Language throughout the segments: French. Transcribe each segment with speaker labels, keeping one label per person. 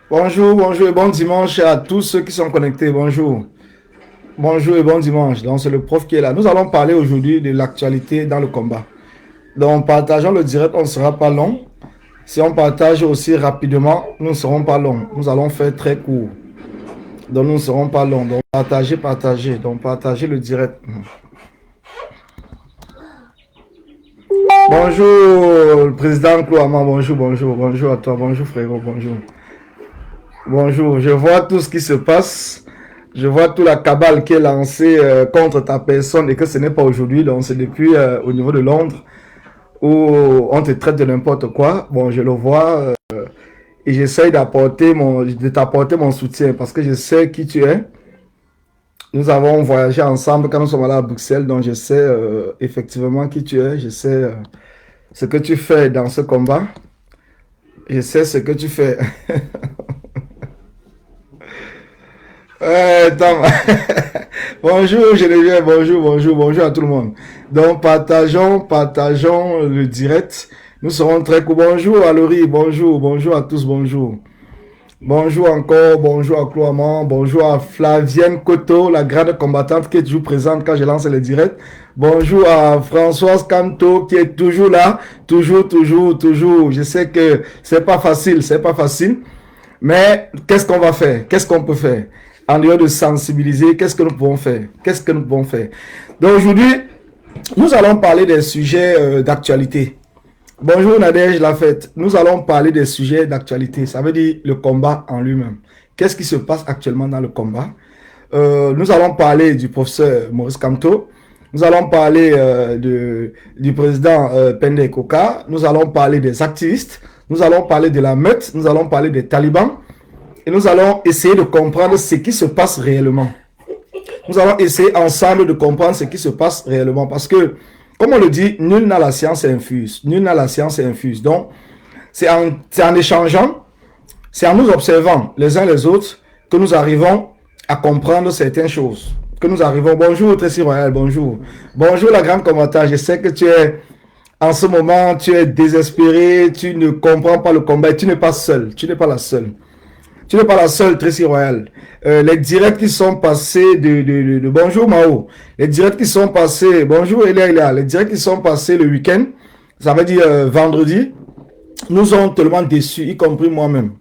Speaker 1: Bonjour, bonjour et bon dimanche à tous ceux qui sont connectés. Bonjour. Bonjour et bon dimanche. Donc, c'est le prof qui est là. Nous allons parler aujourd'hui de l'actualité dans le combat. Donc, en partageant le direct, on ne sera pas long. Si on partage aussi rapidement, nous ne serons pas longs. Nous allons faire très court. Donc, nous ne serons pas longs. Donc, partagez. Donc, partagez le direct. Bonjour, le président Clouaman. Bonjour à toi. Bonjour, frérot. Bonjour, je vois tout ce qui se passe. Je vois toute la cabale qui est lancée contre ta personne et que ce n'est pas aujourd'hui. Donc, c'est depuis au niveau de Londres où on te traite de n'importe quoi. Bon, je le vois et j'essaye de t'apporter mon soutien parce que je sais qui tu es. Nous avons voyagé ensemble quand nous sommes allés à Bruxelles. Donc, je sais effectivement qui tu es. Je sais ce que tu fais dans ce combat. Je sais ce que tu fais. Bonjour Geneviève, bonjour à tout le monde. Donc partageons le direct. Nous serons très cool. Bonjour à Laurie, bonjour à tous, bonjour. Bonjour encore, bonjour à Cloamant, bonjour à Flavienne Coteau, la grande combattante qui est toujours présente quand je lance le direct. Bonjour à Françoise Canto qui est toujours là, toujours. Je sais que c'est pas facile. Mais qu'est-ce qu'on va faire? Qu'est-ce qu'on peut faire? En dehors de sensibiliser, qu'est-ce que nous pouvons faire? Donc aujourd'hui, nous allons parler des sujets d'actualité. Bonjour Nadège Lafette. Nous allons parler des sujets d'actualité. Ça veut dire le combat en lui-même. Qu'est-ce qui se passe actuellement dans le combat? Nous allons parler du professeur Maurice Kamto. Nous allons parler du président Pende Koka. Nous allons parler des activistes. Nous allons parler de la meute. Nous allons parler des talibans. Et nous allons essayer de comprendre ce qui se passe réellement. Nous allons essayer ensemble de comprendre ce qui se passe réellement. Parce que, comme on le dit, nul n'a la science infuse. Donc, c'est en échangeant, c'est en nous observant les uns les autres que nous arrivons à comprendre certaines choses. Bonjour Tracy Royal, bonjour. Bonjour la grande combattante. Je sais que en ce moment, tu es désespéré, tu ne comprends pas le combat. Tu n'es pas seul. Tu n'es pas la seule, Tracy Royal. Les directs qui sont passés de bonjour Mao. Les directs qui sont passés, bonjour Elia. Les directs qui sont passés le week-end, ça veut dire vendredi, nous ont tellement déçus, y compris moi-même.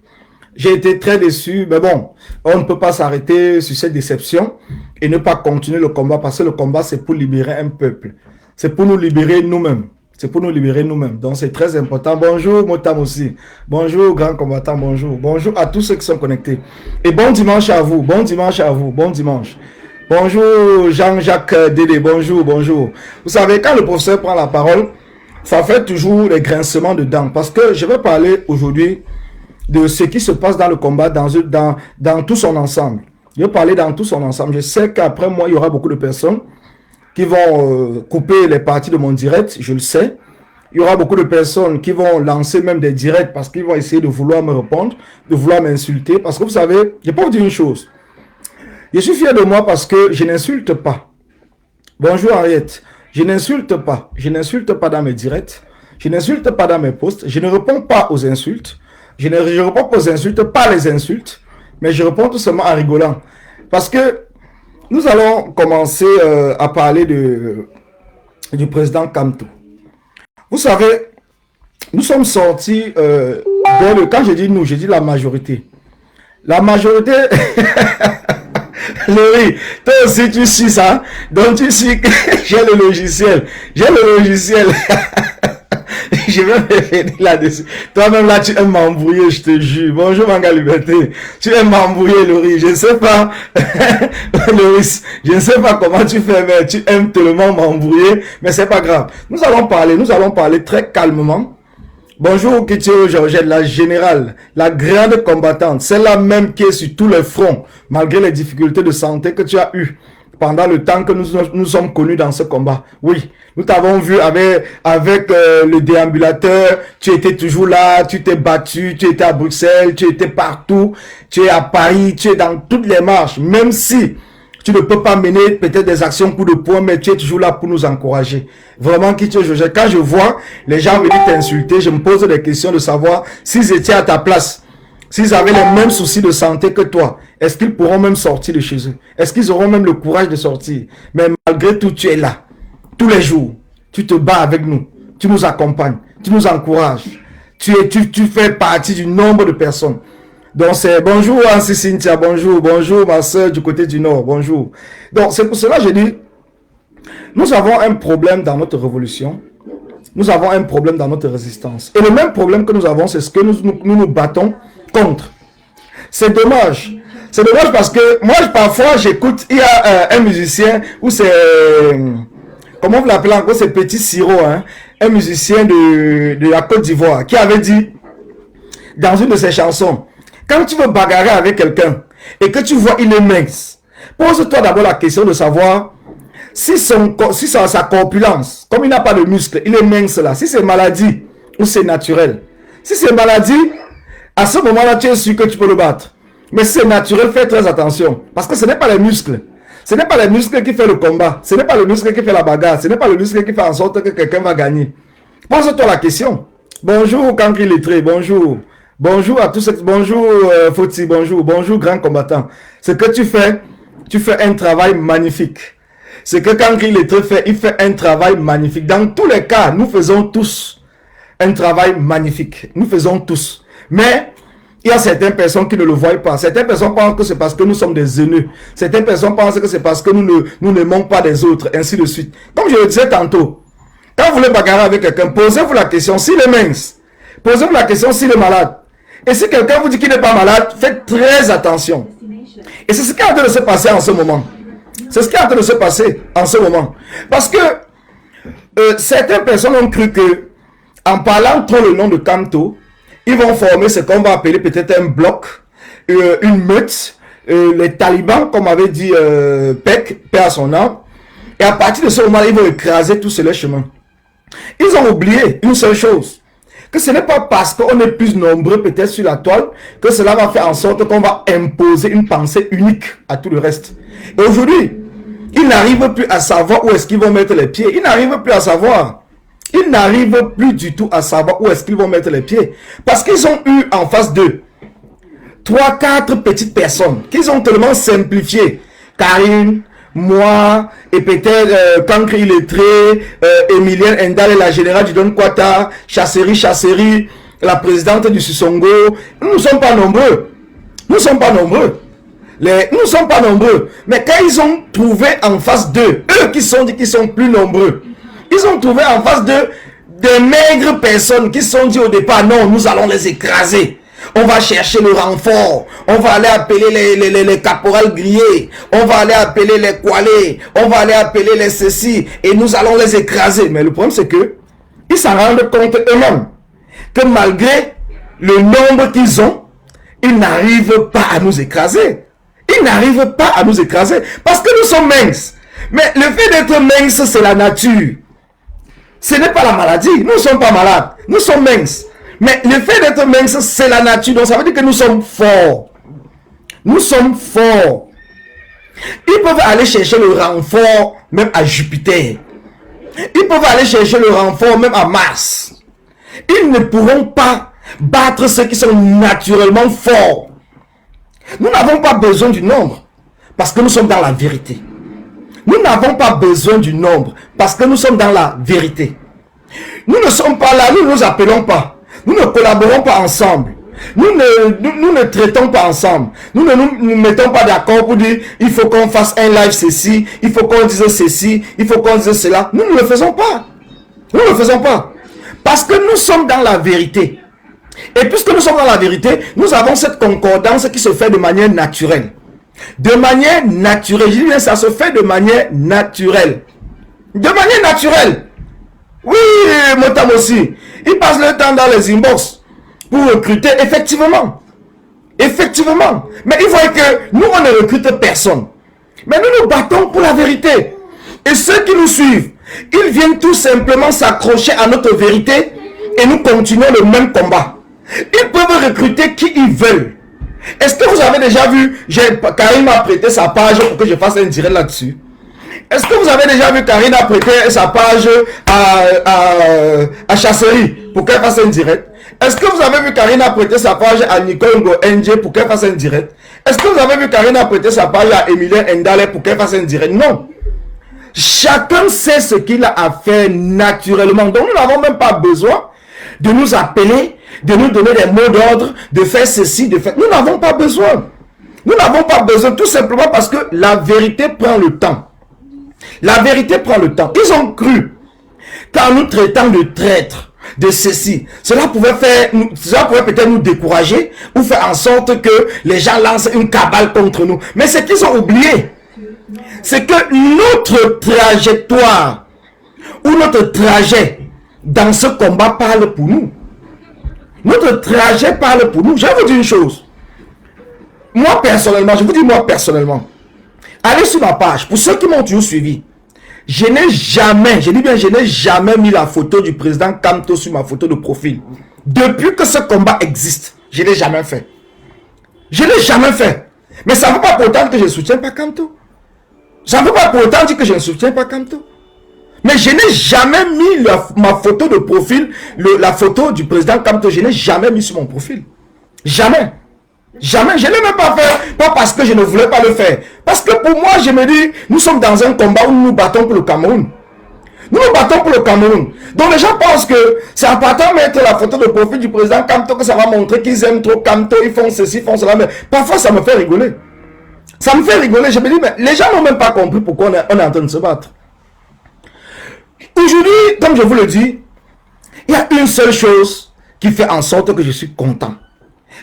Speaker 1: J'ai été très déçu, mais bon, on ne peut pas s'arrêter sur cette déception et ne pas continuer le combat parce que le combat, c'est pour libérer un peuple. C'est pour nous libérer nous-mêmes. Donc, c'est très important. Bonjour, Motam aussi. Bonjour, grand combattant. Bonjour. Bonjour à tous ceux qui sont connectés. Et bon dimanche à vous. Bon dimanche. Bonjour, Jean-Jacques Dédé. Bonjour. Vous savez, quand le professeur prend la parole, ça fait toujours des grincements de dents. Parce que je vais parler aujourd'hui de ce qui se passe dans le combat dans tout son ensemble. Je vais parler dans tout son ensemble. Je sais qu'après moi, il y aura beaucoup de personnes qui vont couper les parties de mon direct, je le sais. Il y aura beaucoup de personnes qui vont lancer même des directs parce qu'ils vont essayer de vouloir me répondre, de vouloir m'insulter. Parce que vous savez, je peux vous dire une chose. Je suis fier de moi parce que je n'insulte pas. Bonjour Henriette. Je n'insulte pas dans mes directs. Je n'insulte pas dans mes posts. Je ne réponds pas aux insultes. Je réponds pas aux insultes, pas les insultes. Mais je réponds tout simplement en rigolant. Parce que nous allons commencer à parler du président Kamto. Vous savez, nous sommes sortis quand je dis nous, je dis la majorité. La majorité, Laurie, toi aussi tu suis ça. Donc tu suis que j'ai le logiciel. J'ai le logiciel. Je vais me revenir là-dessus. Toi-même là, tu aimes m'embrouiller, je te jure. Bonjour Manga Liberté. Tu aimes m'embrouiller, Laurie. Je ne sais pas, Laurie, je ne sais pas comment tu fais, mais tu aimes tellement m'embrouiller. Mais c'est pas grave. Nous allons parler très calmement. Bonjour Kitio Georgette, la générale, la grande combattante, celle-là même qui est sur tous les fronts, malgré les difficultés de santé que tu as eues pendant le temps que nous sommes connus dans ce combat. Oui, nous t'avons vu avec le déambulateur, tu étais toujours là, tu t'es battu, tu étais à Bruxelles, tu étais partout, tu es à Paris, tu es dans toutes les marches, même si tu ne peux pas mener peut-être des actions coup de poing, mais tu es toujours là pour nous encourager. Vraiment, quand je vois les gens venir t'insulter, je me pose des questions de savoir s'ils étaient à ta place, s'ils avaient les mêmes soucis de santé que toi, est-ce qu'ils pourront même sortir de chez eux? Est-ce qu'ils auront même le courage de sortir? Mais malgré tout, tu es là. Tous les jours, tu te bats avec nous. Tu nous accompagnes. Tu nous encourages. Tu fais partie du nombre de personnes. Donc c'est bonjour Ansi Cynthia, bonjour ma soeur du côté du Nord, bonjour. Donc c'est pour cela que je dis, nous avons un problème dans notre révolution. Nous avons un problème dans notre résistance. Et le même problème que nous avons, c'est ce que nous battons contre. C'est dommage. C'est dommage parce que moi, parfois, j'écoute, il y a un musicien, ou c'est, comment vous l'appelez encore, c'est Petit Siro, hein, un musicien de la Côte d'Ivoire, qui avait dit, dans une de ses chansons, quand tu veux bagarrer avec quelqu'un, et que tu vois il est mince, pose-toi d'abord la question de savoir, si sa corpulence, comme il n'a pas de muscle, il est mince là, si c'est maladie, ou c'est naturel. Si c'est maladie, à ce moment-là, tu es sûr que tu peux le battre. Mais si c'est naturel, fais très attention. Parce que ce n'est pas les muscles. Ce n'est pas les muscles qui font le combat. Ce n'est pas le muscle qui fait la bagarre. Ce n'est pas le muscle qui fait en sorte que quelqu'un va gagner. Pose-toi la question. Bonjour, Kankri Lettré. Bonjour. Bonjour à tous. Bonjour, Foti. Bonjour. Bonjour, grand combattant. Ce que tu fais un travail magnifique. Ce que Kankri Lettré fait, il fait un travail magnifique. Dans tous les cas, nous faisons tous un travail magnifique. Nous faisons tous. Mais il y a certaines personnes qui ne le voient pas. Certaines personnes pensent que c'est parce que nous sommes des haineux. Certaines personnes pensent que c'est parce que nous n'aimons pas des autres, ainsi de suite. Comme je le disais tantôt, quand vous voulez bagarrer avec quelqu'un, posez-vous la question s'il est mince. Posez-vous la question s'il est malade. Et si quelqu'un vous dit qu'il n'est pas malade, faites très attention. Et c'est ce qui est en train de se passer en ce moment. C'est ce qui est en train de se passer en ce moment. Parce que certaines personnes ont cru que, en parlant trop le nom de Kamto, ils vont former ce qu'on va appeler peut-être un bloc, une meute, les talibans, comme avait dit Peck, paix à son âme. Et à partir de ce moment, ils vont écraser tous les chemins. Ils ont oublié une seule chose, que ce n'est pas parce qu'on est plus nombreux peut-être sur la toile, que cela va faire en sorte qu'on va imposer une pensée unique à tout le reste. Et aujourd'hui, ils n'arrivent plus à savoir où est-ce qu'ils vont mettre les pieds. Ils n'arrivent plus à savoir. Ils n'arrivent plus du tout à savoir où est-ce qu'ils vont mettre les pieds. Parce qu'ils ont eu en face d'eux 3-4 petites personnes qu'ils ont tellement simplifié. Karine, moi, et peut-être Kankri Lettré, Emilienne Endal et la générale du Don Kwata, Chasseri, la présidente du Sissongo. Nous ne sommes pas nombreux. Nous ne sommes pas nombreux. Nous ne sommes pas nombreux. Mais quand ils ont trouvé en face d'eux, eux qui sont dit qu'ils sont plus nombreux, ils ont trouvé en face d'eux des maigres personnes qui se sont dit au départ, non, nous allons les écraser. On va chercher le renfort. On va aller appeler les caporales grillés. On va aller appeler les koalés. On va aller appeler les ceci. Et nous allons les écraser. Mais le problème, c'est que ils s'en rendent compte eux-mêmes que malgré le nombre qu'ils ont, ils n'arrivent pas à nous écraser. Ils n'arrivent pas à nous écraser. Parce que nous sommes minces. Mais le fait d'être mince, c'est la nature. Ce n'est pas la maladie. Nous ne sommes pas malades. Nous sommes minces. Mais le fait d'être mince, c'est la nature. Donc ça veut dire que nous sommes forts. Nous sommes forts. Ils peuvent aller chercher le renfort même à Jupiter. Ils peuvent aller chercher le renfort même à Mars. Ils ne pourront pas battre ceux qui sont naturellement forts. Nous n'avons pas besoin du nombre parce que nous sommes dans la vérité. Nous n'avons pas besoin du nombre parce que nous sommes dans la vérité. Nous ne sommes pas là, nous ne nous appelons pas. Nous ne collaborons pas ensemble. Nous ne traitons pas ensemble. Nous ne nous mettons pas d'accord pour dire il faut qu'on fasse un live ceci, il faut qu'on dise ceci, il faut qu'on dise cela. Nous ne le faisons pas. Nous ne le faisons pas. Parce que nous sommes dans la vérité. Et puisque nous sommes dans la vérité, nous avons cette concordance qui se fait de manière naturelle. De manière naturelle. Je dis bien, ça se fait de manière naturelle. De manière naturelle. Oui, Motam aussi. Il passe le temps dans les inbox pour recruter, effectivement. Effectivement. Mais il faut que nous, on ne recrute personne. Mais nous nous battons pour la vérité. Et ceux qui nous suivent, ils viennent tout simplement s'accrocher à notre vérité et nous continuons le même combat. Ils peuvent recruter qui ils veulent. Est-ce que vous avez déjà vu, Karine m'a prêté sa page pour que je fasse un direct là-dessus? Est-ce que vous avez déjà vu Karine a prêté sa page à Chasserie pour qu'elle fasse un direct? Est-ce que vous avez vu Karine a prêté sa page à Nicole NG pour qu'elle fasse un direct? Est-ce que vous avez vu Karine a prêté sa page à Emilien Ndale pour qu'elle fasse un direct? Non. Chacun sait ce qu'il a à faire naturellement. Donc nous n'avons même pas besoin de nous appeler, de nous donner des mots d'ordre, de faire ceci, de faire... Nous n'avons pas besoin. Nous n'avons pas besoin tout simplement parce que la vérité prend le temps. La vérité prend le temps. Ils ont cru qu'en nous traitant de traîtres, de ceci, cela pouvait peut-être nous décourager ou faire en sorte que les gens lancent une cabale contre nous. Mais ce qu'ils ont oublié, c'est que notre trajectoire ou notre trajet dans ce combat parle pour nous. Notre trajet parle pour nous. Je vais vous dire une chose. Moi personnellement, je vous dis moi personnellement, allez sur ma page, pour ceux qui m'ont toujours suivi, je n'ai jamais, je dis bien, je n'ai jamais mis la photo du président Kamto sur ma photo de profil. Depuis que ce combat existe, je ne l'ai jamais fait. Je ne l'ai jamais fait. Mais ça ne veut pas pour autant que je ne soutiens pas Kamto. Ça ne veut pas pour autant dire que je ne soutiens pas Kamto. Mais je n'ai jamais mis ma photo de profil, la photo du président Kamto, je n'ai jamais mis sur mon profil. Jamais. Jamais. Je ne l'ai même pas fait. Pas parce que je ne voulais pas le faire. Parce que pour moi, je me dis, nous sommes dans un combat où nous nous battons pour le Cameroun. Nous nous battons pour le Cameroun. Donc les gens pensent que c'est en partant mettre la photo de profil du président Kamto que ça va montrer qu'ils aiment trop Kamto, ils font ceci, ils font cela. Mais parfois, ça me fait rigoler. Ça me fait rigoler. Je me dis, mais les gens n'ont même pas compris pourquoi on est en train de se battre. Aujourd'hui, comme je vous le dis, il y a une seule chose qui fait en sorte que je suis content.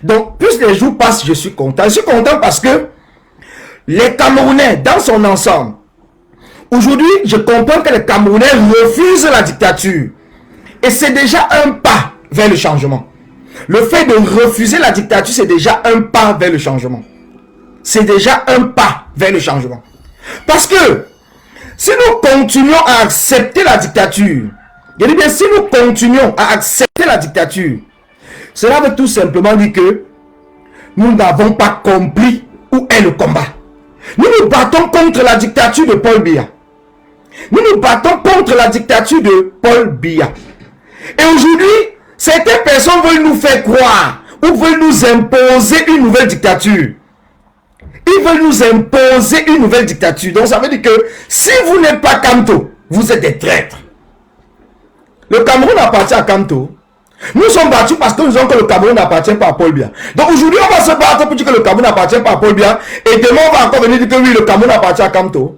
Speaker 1: Donc, plus les jours passent, je suis content. Je suis content parce que les Camerounais, dans son ensemble, aujourd'hui, je comprends que les Camerounais refusent la dictature. Et c'est déjà un pas vers le changement. Le fait de refuser la dictature, c'est déjà un pas vers le changement. C'est déjà un pas vers le changement. Parce que si nous continuons à accepter la dictature, je dis bien si nous continuons à accepter la dictature, cela veut tout simplement dire que nous n'avons pas compris où est le combat. Nous nous battons contre la dictature de Paul Biya. Nous nous battons contre la dictature de Paul Biya. Et aujourd'hui, certaines personnes veulent nous faire croire ou veulent nous imposer une nouvelle dictature. Ils veulent nous imposer une nouvelle dictature. Donc ça veut dire que si vous n'êtes pas Kamto, vous êtes des traîtres. Le Cameroun appartient à Kamto. Nous sommes battus parce que nous disons que le Cameroun n'appartient pas à Paul Biya. Donc aujourd'hui, on va se battre pour dire que le Cameroun n'appartient pas à Paul Biya. Et demain, on va encore venir dire que oui, le Cameroun appartient à Kamto.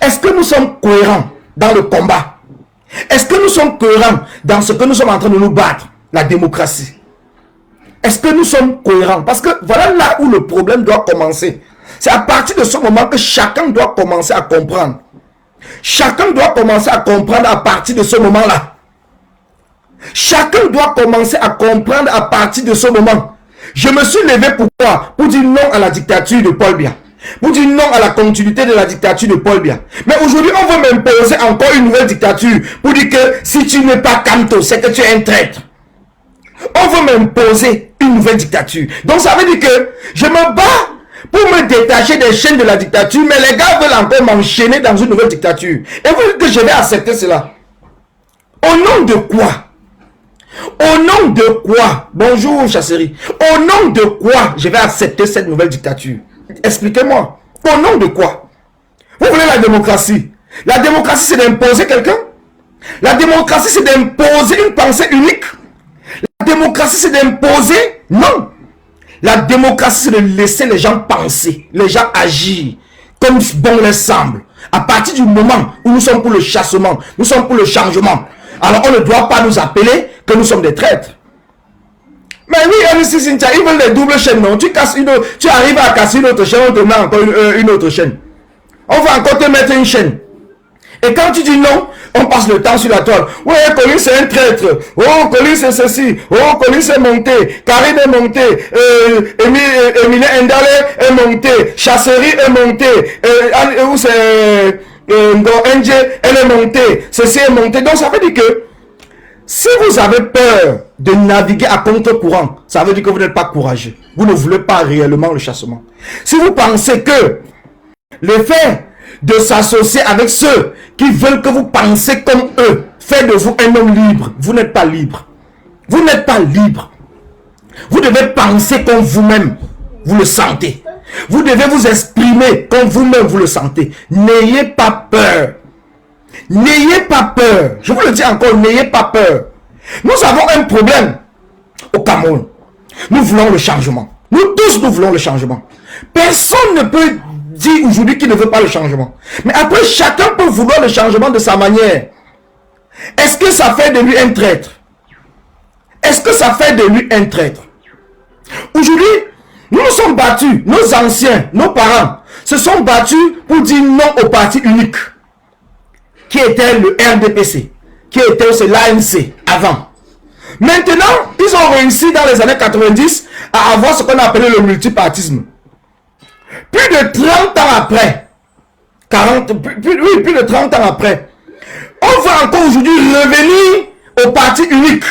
Speaker 1: Est-ce que nous sommes cohérents dans le combat? Est-ce que nous sommes cohérents dans ce que nous sommes en train de nous battre? La démocratie. Est-ce que nous sommes cohérents? Parce que voilà là où le problème doit commencer. C'est à partir de ce moment que chacun doit commencer à comprendre. Chacun doit commencer à comprendre à partir de ce moment-là. Chacun doit commencer à comprendre à partir de ce moment. Je me suis levé pourquoi? Pour dire non à la dictature de Paul Biya. Pour dire non à la continuité de la dictature de Paul Biya. Mais aujourd'hui, on veut m'imposer encore une nouvelle dictature pour dire que si tu n'es pas Kamto, c'est que tu es un traître. On veut m'imposer une nouvelle dictature. Donc ça veut dire que je me bats pour me détacher des chaînes de la dictature, mais les gars veulent encore m'enchaîner dans une nouvelle dictature. Et vous dites que je vais accepter cela. Au nom de quoi? Au nom de quoi? Bonjour Chasserie. Au nom de quoi je vais accepter cette nouvelle dictature? Expliquez-moi. Au nom de quoi? Vous voulez la démocratie? La démocratie, c'est d'imposer quelqu'un? La démocratie, c'est d'imposer une pensée unique? La démocratie, c'est d'imposer? Non. La démocratie, c'est de laisser les gens penser, les gens agir comme bon leur semble. À partir du moment où nous sommes pour le chassement, nous sommes pour le changement, alors on ne doit pas nous appeler que nous sommes des traîtres. Mais oui, MC Cynthia, ils veulent des doubles chaînes, non? Tu arrives à casser une autre chaîne, on te met encore une autre chaîne. On va encore te mettre une chaîne. Et quand tu dis non, on passe le temps sur la toile. Oui, Colin c'est un traître. Oh, Colin c'est ceci. Oh, Colin c'est monté. Karine est monté. Emile Endale est monté. Chasserie est monté. Où c'est NG, elle est montée. Ceci est monté. Donc ça veut dire que si vous avez peur de naviguer à contre-courant, ça veut dire que vous n'êtes pas courageux. Vous ne voulez pas réellement le chassement. Si vous pensez que le fait de s'associer avec ceux qui veulent que vous pensez comme eux fait de vous un homme libre, vous n'êtes pas libre. Vous n'êtes pas libre. Vous devez penser comme vous-même, vous le sentez. Vous devez vous exprimer comme vous-même, vous le sentez. N'ayez pas peur. N'ayez pas peur. Je vous le dis encore, n'ayez pas peur. Nous avons un problème au Cameroun. Nous voulons le changement. Nous tous, nous voulons le changement. Personne ne peut dire aujourd'hui qu'il ne veut pas le changement. Mais après, chacun peut vouloir le changement de sa manière. Est-ce que ça fait de lui un traître? Est-ce que ça fait de lui un traître? Aujourd'hui, nous nous sommes battus, nos anciens, nos parents, se sont battus pour dire non au parti unique, qui était le RDPC, qui était aussi l'ANC avant. Maintenant, ils ont réussi dans les années 90 à avoir ce qu'on appelait le multipartisme. Plus de 30 ans après, plus de 30 ans après, on va encore aujourd'hui revenir au parti unique,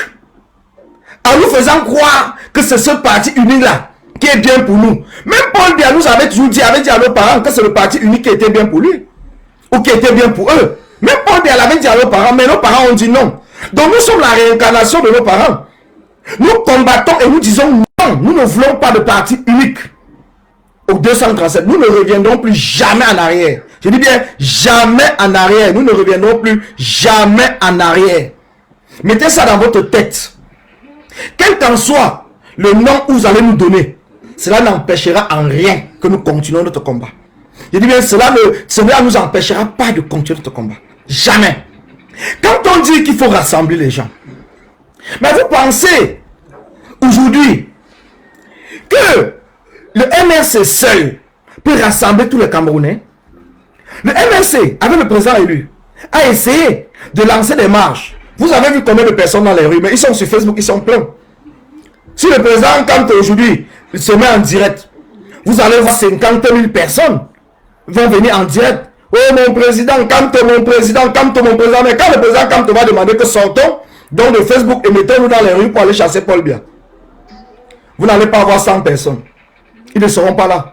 Speaker 1: en nous faisant croire que c'est ce parti unique-là qui est bien pour nous. Même Paul Biya nous avait toujours dit, avait dit à nos parents que c'est le parti unique qui était bien pour lui, ou qui était bien pour eux. Même Paul Biya l'avait dit à nos parents, mais nos parents ont dit non. Donc nous sommes la réincarnation de nos parents. Nous combattons et nous disons non, nous ne voulons pas de parti unique. Au 237, nous ne reviendrons plus jamais en arrière. Je dis bien jamais en arrière. Nous ne reviendrons plus jamais en arrière. Mettez ça dans votre tête. Quel qu'en soit le nom que vous allez nous donner, cela n'empêchera en rien que nous continuons notre combat. Je dis bien, cela ne nous empêchera pas de continuer notre combat. Jamais. Quand on dit qu'il faut rassembler les gens, mais vous pensez aujourd'hui que le MRC seul peut rassembler tous les Camerounais? Le MRC, avec le président élu, a essayé de lancer des marches. Vous avez vu combien de personnes dans les rues, mais ils sont sur Facebook, ils sont pleins. Si le président, quand aujourd'hui, il se met en direct, vous allez voir 50 000 personnes vont venir en direct. Oh mon président, calme-toi mon président, calme-toi mon président. Mais quand le président calme-toi va demander que sortons donc de Facebook et mettons-nous dans les rues pour aller chasser Paul Biya, vous n'allez pas avoir 100 personnes. Ils ne seront pas là.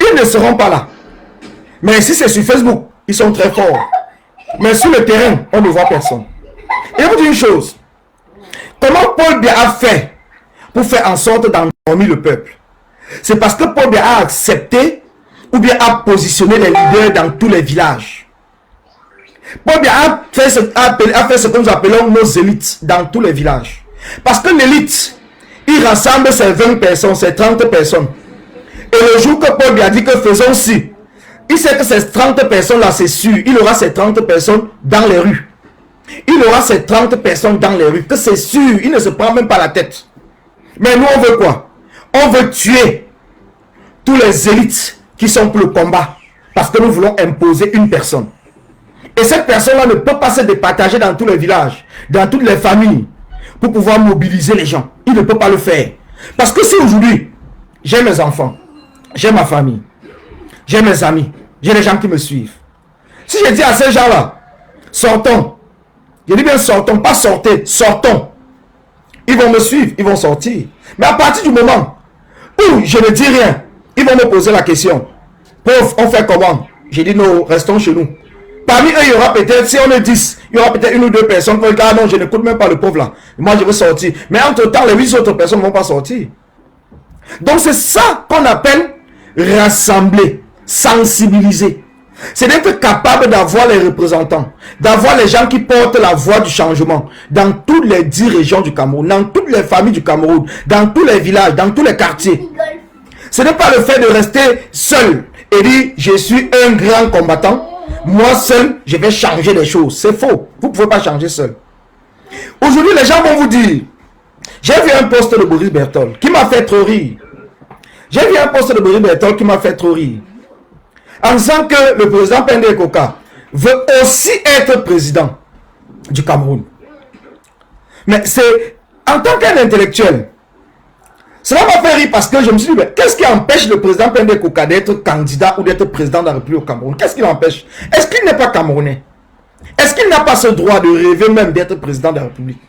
Speaker 1: Ils ne seront pas là. Mais si c'est sur Facebook, ils sont très forts. Mais sur le terrain, on ne voit personne. Et je vous dis une chose. Comment Paul Biya a fait pour faire en sorte d'endormir le peuple? C'est parce que Paul Biya a accepté ou bien a positionné les leaders dans tous les villages. Paul Biya a fait ce que nous appelons nos élites dans tous les villages. Parce que l'élite, il rassemble ses 20 personnes, ses 30 personnes. Et le jour que Paul Biya dit que faisons ci, il sait que ces 30 personnes-là, c'est sûr, il aura ces 30 personnes dans les rues. Il aura ces 30 personnes dans les rues, que c'est sûr, il ne se prend même pas la tête. Mais nous, on veut quoi? On veut tuer tous les élites qui sont pour le combat. Parce que nous voulons imposer une personne. Et cette personne-là ne peut pas se départager dans tous les villages, dans toutes les familles, pour pouvoir mobiliser les gens. Il ne peut pas le faire. Parce que si aujourd'hui, j'ai mes enfants, j'ai ma famille, j'ai mes amis, j'ai les gens qui me suivent. Si je dis à ces gens-là, sortons, je dis bien sortons, pas sortez, sortons. Ils vont me suivre, ils vont sortir. Mais à partir du moment où je ne dis rien, ils vont me poser la question. Pauvre, on fait comment? J'ai dit non, restons chez nous. Parmi eux, il y aura peut-être, si on est 10, il y aura peut-être une ou deux personnes qui vont dire, ah non, je n'écoute même pas le pauvre là. Moi, je veux sortir. Mais entre-temps, les 8 autres personnes ne vont pas sortir. Donc, c'est ça qu'on appelle rassembler, sensibiliser, C'est d'être capable d'avoir les représentants, d'avoir les gens qui portent la voix du changement dans toutes les 10 régions du Cameroun, dans toutes les familles du Cameroun, dans tous les villages, dans tous les quartiers. Ce n'est pas le fait de rester seul et dire je suis un grand combattant, moi seul je vais changer les choses. C'est faux, vous ne pouvez pas changer seul. Aujourd'hui les gens vont vous dire, j'ai vu un post de Boris Berthold qui m'a fait trop rire. J'ai vu un post de Boris Berthold qui m'a fait trop rire. En disant que le président Pende Koka veut aussi être président du Cameroun. Mais c'est en tant qu'un intellectuel, cela m'a fait rire parce que je me suis dit, qu'est-ce qui empêche le président Pende Koka d'être candidat ou d'être président de la République au Cameroun? Qu'est-ce qui l'empêche? Est-ce qu'il n'est pas camerounais? Est-ce qu'il n'a pas ce droit de rêver même d'être président de la République?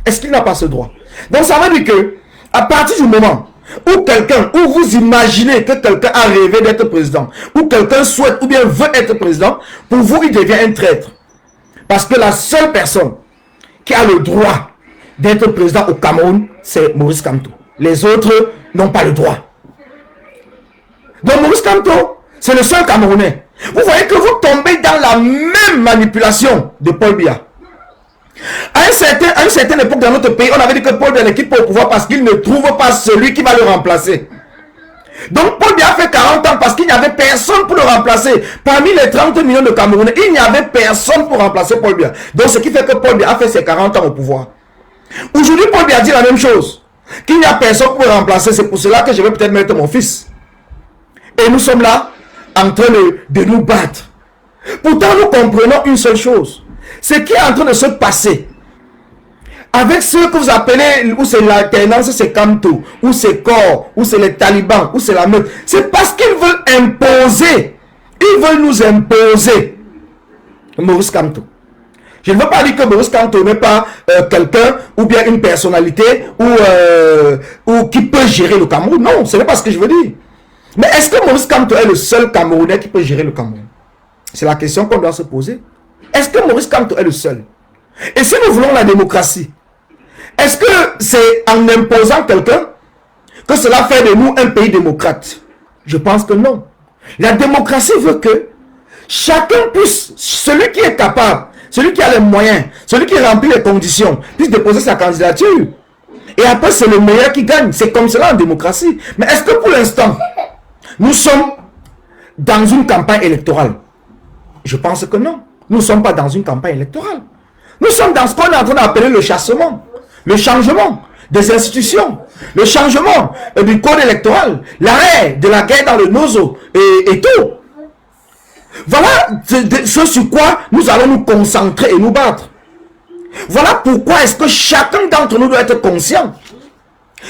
Speaker 1: Est-ce qu'il n'a pas ce droit? Donc ça veut dire que, à partir du moment où quelqu'un, où vous imaginez que quelqu'un a rêvé d'être président, ou quelqu'un souhaite ou bien veut être président, pour vous il devient un traître. Parce que la seule personne qui a le droit d'être président au Cameroun, c'est Maurice Kamto. Les autres n'ont pas le droit. Donc Maurice Kamto, c'est le seul Camerounais. Vous voyez que vous tombez dans la même manipulation de Paul Biya. À une certaine époque dans notre pays, on avait dit que Paul Biya ne quitte pas au pouvoir parce qu'il ne trouve pas celui qui va le remplacer. Donc Paul Biya a fait 40 ans parce qu'il n'y avait personne pour le remplacer. Parmi les 30 millions de Camerounais, il n'y avait personne pour remplacer Paul Biya. Donc ce qui fait que Paul Biya a fait ses 40 ans au pouvoir. Aujourd'hui, Paul Biya dit la même chose. Qu'il n'y a personne pour le remplacer. C'est pour cela que je vais peut-être mettre mon fils. Et nous sommes là en train de nous battre. Pourtant, nous comprenons une seule chose. Ce qui est en train de se passer avec ceux que vous appelez, ou c'est l'alternance, c'est Kamto, ou c'est Corps, ou c'est les talibans, ou c'est la meute, c'est parce qu'ils veulent imposer. Ils veulent nous imposer Maurice Kamto. Je ne veux pas dire que Maurice Kamto n'est pas quelqu'un, ou bien une personnalité, ou qui peut gérer le Cameroun. Non, ce n'est pas ce que je veux dire. Mais est-ce que Maurice Kamto est le seul Camerounais qui peut gérer le Cameroun? C'est la question qu'on doit se poser. Est-ce que Maurice Kamto est le seul? Et si nous voulons la démocratie, est-ce que c'est en imposant quelqu'un que cela fait de nous un pays démocrate? Je pense que non. La démocratie veut que chacun puisse, celui qui est capable, celui qui a les moyens, celui qui remplit les conditions, puisse déposer sa candidature. Et après, c'est le meilleur qui gagne. C'est comme cela en démocratie. Mais est-ce que pour l'instant, nous sommes dans une campagne électorale? Je pense que non. Nous ne sommes pas dans une campagne électorale. Nous sommes dans ce qu'on est en train d'appeler le chassement, le changement des institutions, le changement du code électoral, l'arrêt de la guerre dans le Nozo et tout. Voilà ce sur quoi nous allons nous concentrer et nous battre. Voilà pourquoi est-ce que chacun d'entre nous doit être conscient.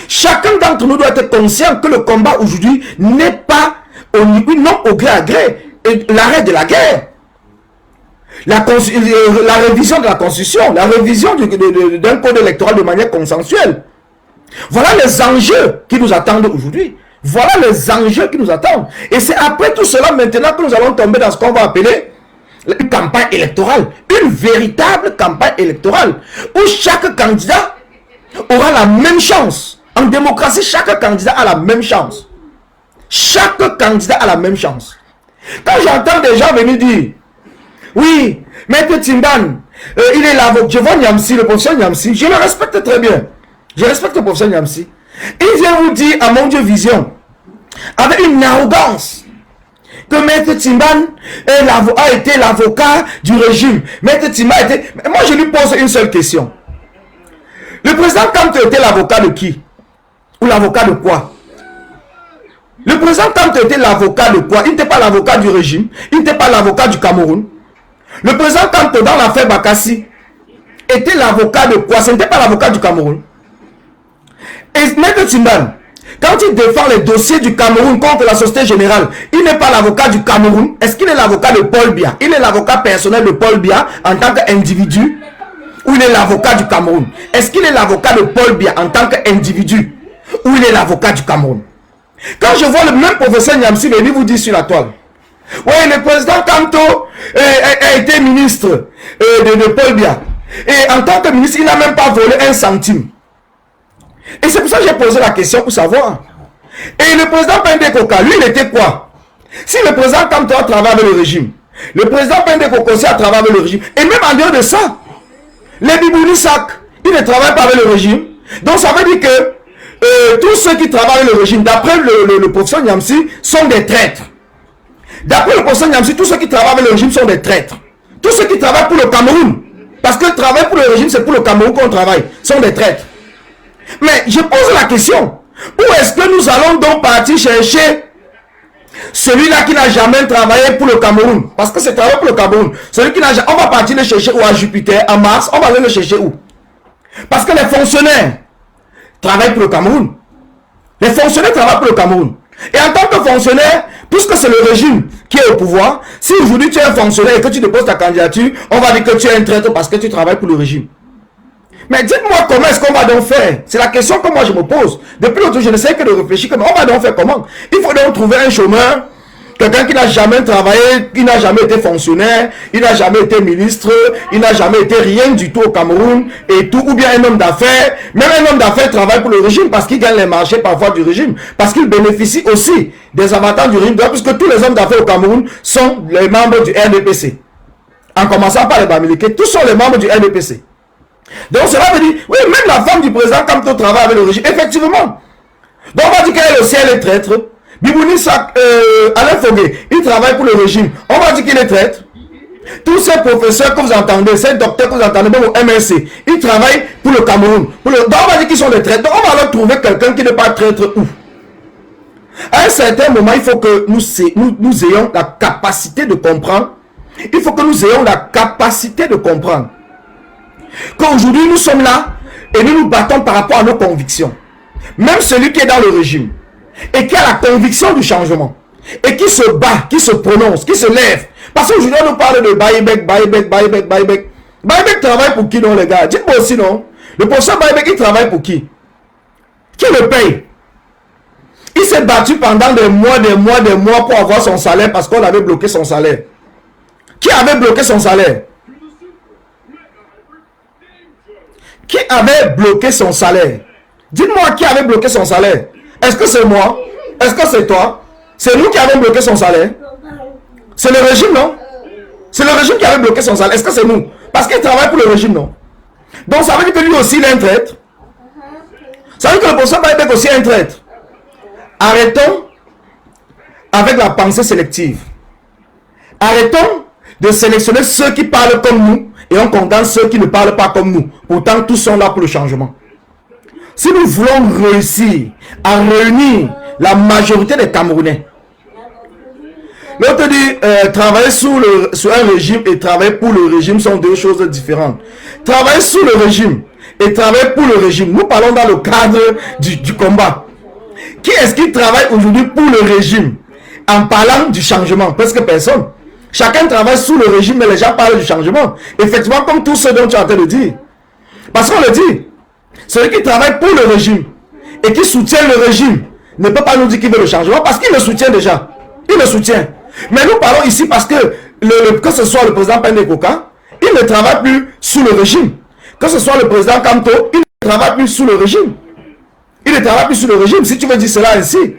Speaker 1: Chacun d'entre nous doit être conscient que le combat aujourd'hui n'est pas non au gré à gré, l'arrêt de la guerre. La révision de la Constitution, la révision d'un code électoral de manière consensuelle. Voilà les enjeux qui nous attendent aujourd'hui. Voilà les enjeux qui nous attendent. Et c'est après tout cela maintenant que nous allons tomber dans ce qu'on va appeler une campagne électorale. Une véritable campagne électorale. Où chaque candidat aura la même chance. En démocratie, chaque candidat a la même chance. Chaque candidat a la même chance. Quand j'entends des gens venir dire, oui, Maître Timban, il est l'avocat. Je vois Niamsi, le professeur Niamsi. Je le respecte très bien. Je respecte le professeur Niamsi. Il vient vous dire, à mon Dieu Vision, avec une arrogance, que Maître Timban a été l'avocat du régime. Maître Timban a été... Moi, je lui pose une seule question. Le président Kamto était l'avocat de qui? Ou l'avocat de quoi? Le président Kamto était l'avocat de quoi? Il n'était pas l'avocat du régime. Il n'était pas l'avocat du Cameroun. Le président Kamto dans l'affaire Bakassi était l'avocat de quoi? Ce n'était pas l'avocat du Cameroun. Et Maître Timban, quand il défend les dossiers du Cameroun contre la Société Générale, il n'est pas l'avocat du Cameroun. Est-ce qu'il est l'avocat de Paul Biya? Il est l'avocat personnel de Paul Biya en tant qu'individu? Ou il est l'avocat du Cameroun? Est-ce qu'il est l'avocat de Paul Biya en tant qu'individu? Ou il est l'avocat du Cameroun? Quand je vois le même professeur Niamsi venir vous dire sur la toile, oui, le président Kamto a été ministre de Paul Biya. Et en tant que ministre, il n'a même pas volé un centime. Et c'est pour ça que j'ai posé la question pour savoir. Et le président Pende Koka, lui, il était quoi? Si le président Kamto travaille avec le régime, le président Pende Kokossi a travaillé avec le régime, et même en dehors de ça, les Bibounissak, ils ne travaillent pas avec le régime. Donc ça veut dire que tous ceux qui travaillent avec le régime, d'après le professeur Nyamsi, sont des traîtres. D'après le professeur Nyamsi, tous ceux qui travaillent avec le régime sont des traîtres. Tous ceux qui travaillent pour le Cameroun, parce que le travail pour le régime, c'est pour le Cameroun qu'on travaille, sont des traîtres. Mais je pose la question, où est-ce que nous allons donc partir chercher celui-là qui n'a jamais travaillé pour le Cameroun? Parce que c'est travail pour le Cameroun. Celui qui n'a jamais... On va partir le chercher où? À Jupiter, à Mars, on va aller le chercher où? Parce que les fonctionnaires travaillent pour le Cameroun. Les fonctionnaires travaillent pour le Cameroun. Et en tant que fonctionnaire, puisque c'est le régime qui est au pouvoir, si aujourd'hui tu es un fonctionnaire et que tu déposes ta candidature, on va dire que tu es un traître parce que tu travailles pour le régime. Mais dites-moi comment est-ce qu'on va donc faire? C'est la question que moi je me pose. Depuis l'autre jour, je ne sais que de réfléchir comment on va donc faire comment. Il faut donc trouver un chômeur, quelqu'un qui n'a jamais travaillé, qui n'a jamais été fonctionnaire, il n'a jamais été ministre, il n'a jamais été rien du tout au Cameroun et tout, ou bien un homme d'affaires. Même un homme d'affaires travaille pour le régime parce qu'il gagne les marchés parfois du régime, parce qu'il bénéficie aussi des avantages du régime, puisque tous les hommes d'affaires au Cameroun sont les membres du RDPC. En commençant par les Bamileke, tous sont les membres du RDPC. Donc cela veut dire, oui, même la femme du président Kamto travaille avec le régime, effectivement. Donc on va dire qu'elle aussi, elle est traître. Bibouni Alain Fogué, il travaille pour le régime. On va dire qu'il est traître. Tous ces professeurs que vous entendez, ces docteurs que vous entendez, même au MSC, ils travaillent pour le Cameroun. Donc on va dire qu'ils sont des traîtres. Donc on va leur trouver quelqu'un qui n'est pas traître où? À un certain moment, il faut que nous ayons la capacité de comprendre. Il faut que nous ayons la capacité de comprendre qu'aujourd'hui nous sommes là et nous nous battons par rapport à nos convictions. Même celui qui est dans le régime et qui a la conviction du changement et qui se bat, qui se prononce, qui se lève. Parce qu'aujourd'hui on nous parle de Baïbek. Baïbek travaille pour qui non les gars? Dites-moi aussi non. Le professeur Baïbek il travaille pour qui? Qui le paye? Il s'est battu pendant des mois pour avoir son salaire parce qu'on avait bloqué son salaire. Qui avait bloqué son salaire? Qui avait bloqué son salaire? Dites-moi qui avait bloqué son salaire. Est-ce que c'est moi? Est-ce que c'est toi? C'est nous qui avons bloqué son salaire? C'est le régime, non? C'est le régime qui avait bloqué son salaire. Est-ce que c'est nous? Parce qu'il travaille pour le régime, non? Donc ça veut dire que lui aussi il est un traître. Ça veut dire que le professeur Baïbek aussi est un traître. Arrêtons avec la pensée sélective. Arrêtons de sélectionner ceux qui parlent comme nous et on condamne ceux qui ne parlent pas comme nous. Pourtant, tous sont là pour le changement. Si nous voulons réussir à réunir la majorité des Camerounais, l'autre dit travailler sur un régime et travailler pour le régime sont deux choses différentes. Travailler sous le régime et travailler pour le régime, nous parlons dans le cadre du combat. Qui est-ce qui travaille aujourd'hui pour le régime en parlant du changement? Presque personne. Chacun travaille sous le régime, mais les gens parlent du changement. Effectivement, comme tout ce dont tu es en train de dire. Parce qu'on le dit, celui qui travaille pour le régime et qui soutient le régime ne peut pas nous dire qu'il veut le changement parce qu'il le soutient déjà. Il le soutient. Mais nous parlons ici parce que, que ce soit le président Pende Koka, il ne travaille plus sous le régime. Que ce soit le président Kamto, il ne travaille plus sous le régime. Il ne travaille plus sous le régime, si tu veux dire cela ainsi.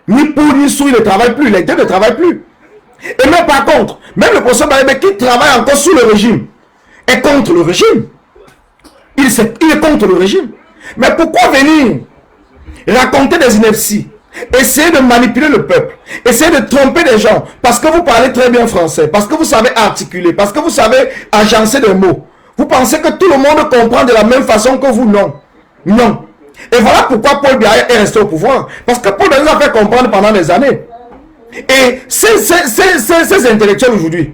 Speaker 1: Ni pour ni sous, il ne travaille plus. Les deux ne travaillent plus. Et même par contre, même le professeur Baïbek qui travaille encore sous le régime est contre le régime. Il est contre le régime. Mais pourquoi venir raconter des inepties, essayer de manipuler le peuple, essayer de tromper les gens, parce que vous parlez très bien français, parce que vous savez articuler, parce que vous savez agencer des mots. Vous pensez que tout le monde comprend de la même façon que vous? Non. Non. Et voilà pourquoi Paul Biya est resté au pouvoir. Parce que Paul Biya nous a fait comprendre pendant des années. Et ces intellectuels aujourd'hui,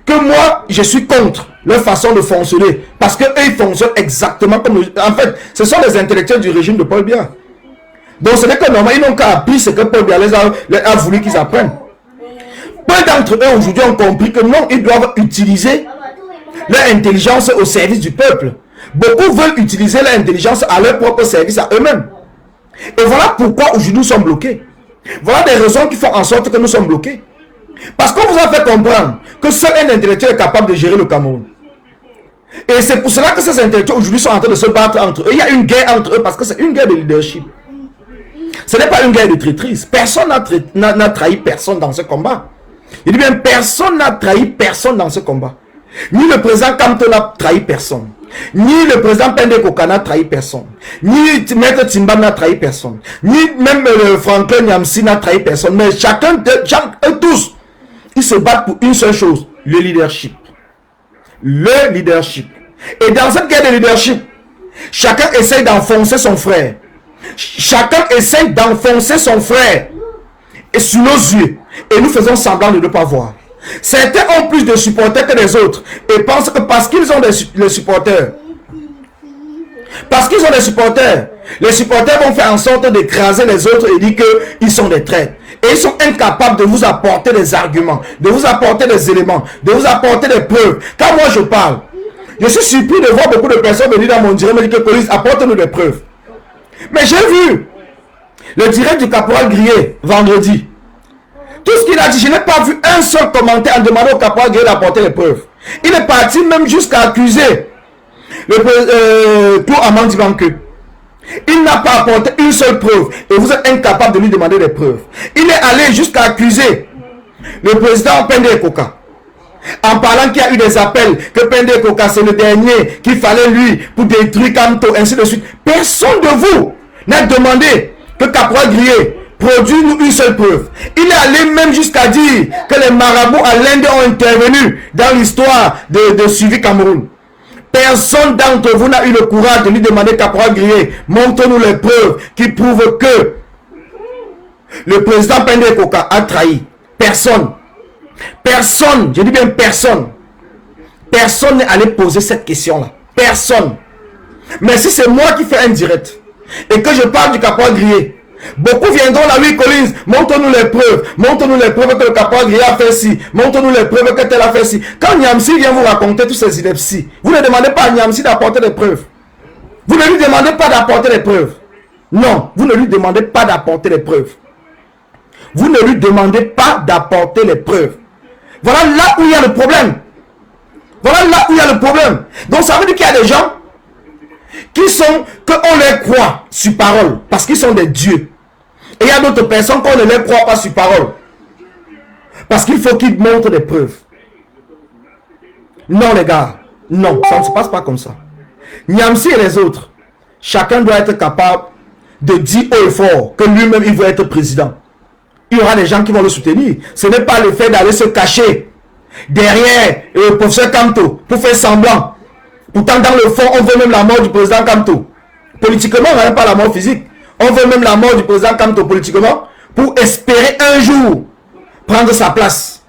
Speaker 1: que moi, je suis contre leur façon de fonctionner. Parce qu'eux, ils fonctionnent exactement comme... En fait, ce sont les intellectuels du régime de Paul Biya. Donc, ce n'est que normal. Ils n'ont qu'à apprendre ce que Paul Biya a voulu qu'ils apprennent. Peu d'entre eux, aujourd'hui, ont compris que non, ils doivent utiliser leur intelligence au service du peuple. Beaucoup veulent utiliser leur intelligence à leur propre service, à eux-mêmes. Et voilà pourquoi aujourd'hui nous sommes bloqués. Voilà des raisons qui font en sorte que nous sommes bloqués. Parce qu'on vous a fait comprendre que seul un intellectuel est capable de gérer le Cameroun. Et c'est pour cela que ces intellectuels aujourd'hui sont en train de se battre entre eux. Il y a une guerre entre eux parce que c'est une guerre de leadership. Ce n'est pas une guerre de traîtrise. Personne n'a trahi personne dans ce combat. Il dit bien, personne n'a trahi personne dans ce combat. Ni le président Kamto n'a trahi personne. Ni le président Pende Koka n'a trahi personne. Ni Maître Timba n'a trahi personne. Ni même Franklin Nyamsi n'a trahi personne. Mais chacun, eux tous, ils se battent pour une seule chose, le leadership. Le leadership. Et dans cette guerre de leadership, chacun essaye d'enfoncer son frère. Chacun essaye d'enfoncer son frère. Et sous nos yeux. Et nous faisons semblant de ne pas voir. Certains ont plus de supporters que les autres. Et pensent que parce qu'ils ont des supporters. Parce qu'ils ont des supporters. Les supporters vont faire en sorte d'écraser les autres et dire qu'ils sont des traîtres. Et ils sont incapables de vous apporter des arguments. De vous apporter des éléments. De vous apporter des preuves. Quand moi je parle. Je suis surpris de voir beaucoup de personnes venir dans mon direct me dire que police apporte-nous des preuves. Mais j'ai vu le direct du caporal Grier vendredi. Tout ce qu'il a dit, je n'ai pas vu un seul commentaire en demandant au caporal Grier d'apporter les preuves. Il est parti même jusqu'à accuser le Claude Amandi Banque. Il n'a pas apporté une seule preuve et vous êtes incapable de lui demander des preuves. Il est allé jusqu'à accuser le président Pende Koka. En parlant qu'il y a eu des appels, que Pende Koka c'est le dernier qu'il fallait lui pour détruire Kamto, ainsi de suite. Personne de vous n'a demandé que Caporal Grier produise nous une seule preuve. Il est allé même jusqu'à dire que les marabouts à l'Inde ont intervenu dans l'histoire de Suivi Cameroun. Personne d'entre vous n'a eu le courage de lui demander Caporal Grier, montre-nous les preuves qui prouvent que le président Pende Koka a trahi. Personne. Personne, je dis bien personne. Personne n'est allé poser cette question-là. Personne. Mais si c'est moi qui fais un direct et que je parle du caporal Grier, beaucoup viendront là, oui Collins, montre-nous les preuves. Montre-nous les preuves que le caporal Grier a fait ci. Montre-nous les preuves que tel a fait ci. Quand Nyamsi vient vous raconter tous ces inepties, vous ne demandez pas à Nyamsi d'apporter des preuves. Vous ne lui demandez pas d'apporter des preuves. Non, vous ne lui demandez pas d'apporter les preuves. Vous ne lui demandez pas d'apporter les preuves. Voilà là où il y a le problème. Voilà là où il y a le problème. Donc ça veut dire qu'il y a des gens qui sont, qu'on les croit sur parole, parce qu'ils sont des dieux. Et il y a d'autres personnes qu'on ne les croit pas sur parole, parce qu'il faut qu'ils montrent des preuves. Non les gars, non, ça ne se passe pas comme ça. Nyamsi et les autres, chacun doit être capable de dire haut et fort que lui-même il veut être président. Il y aura des gens qui vont le soutenir. Ce n'est pas le fait d'aller se cacher derrière le professeur Kamto pour faire semblant. Pourtant, dans le fond, on veut même la mort du président Kamto. Politiquement, on n'a pas la mort physique. On veut même la mort du président Kamto politiquement pour espérer un jour prendre sa place.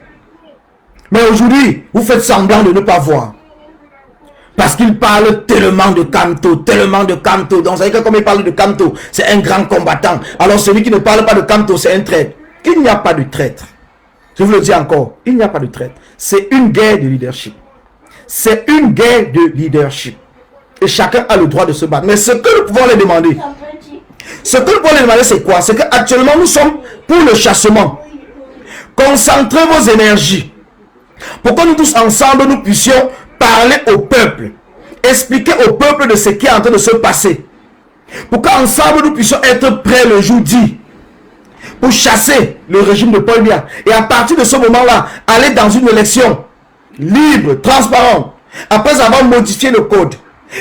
Speaker 1: Mais aujourd'hui, vous faites semblant de ne pas voir. Parce qu'il parle tellement de Kamto, tellement de Kamto. Donc, ça veut dire que comme il parle de Kamto, c'est un grand combattant. Alors, celui qui ne parle pas de Kamto, c'est un traître. Il n'y a pas de traître. Je vous le dis encore, il n'y a pas de traître. C'est une guerre de leadership. C'est une guerre de leadership. Et chacun a le droit de se battre. Mais ce que nous pouvons les demander, c'est quoi? C'est qu'actuellement, nous sommes pour le chassement. Concentrez vos énergies pour que nous tous ensemble, nous puissions parler au peuple. Expliquer au peuple de ce qui est en train de se passer. Pour qu'ensemble, nous puissions être prêts le jour dit pour chasser le régime de Paul Biya. Et à partir de ce moment-là, aller dans une élection libre, transparente, après avoir modifié le code.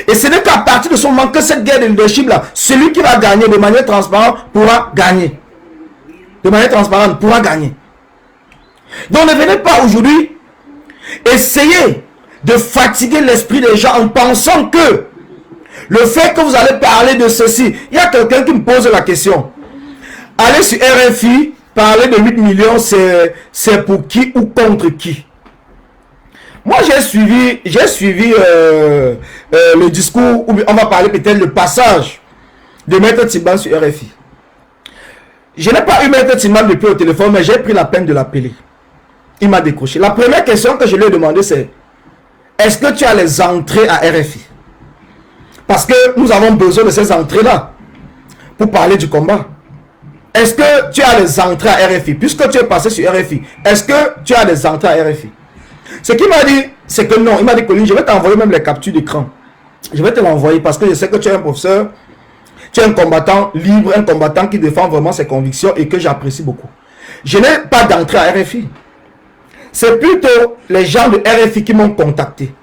Speaker 1: Et ce n'est qu'à partir de ce moment que cette guerre de leadership-là, celui qui va gagner de manière transparente pourra gagner. De manière transparente pourra gagner. Donc ne venez pas aujourd'hui essayer de fatiguer l'esprit des gens en pensant que le fait que vous allez parler de ceci, il y a quelqu'un qui me pose la question. Aller sur RFI, parler de 8 millions, c'est pour qui ou contre qui? Moi, j'ai suivi le discours où on va parler peut-être le passage de Maître Timban sur RFI. Je n'ai pas eu Maître Timban depuis au téléphone, mais j'ai pris la peine de l'appeler. Il m'a décroché. La première question que je lui ai demandé, c'est: est-ce que tu as les entrées à RFI? Parce que nous avons besoin de ces entrées-là pour parler du combat. Est-ce que tu as les entrées à RFI? Puisque tu es passé sur RFI, est-ce que tu as les entrées à RFI? Ce qu'il m'a dit, c'est que non. Il m'a dit: Colin, je vais t'envoyer même les captures d'écran. Je vais te l'envoyer parce que je sais que tu es un professeur. Tu es un combattant libre, un combattant qui défend vraiment ses convictions et que j'apprécie beaucoup. Je n'ai pas d'entrée à RFI. C'est plutôt les gens de RFI qui m'ont contacté.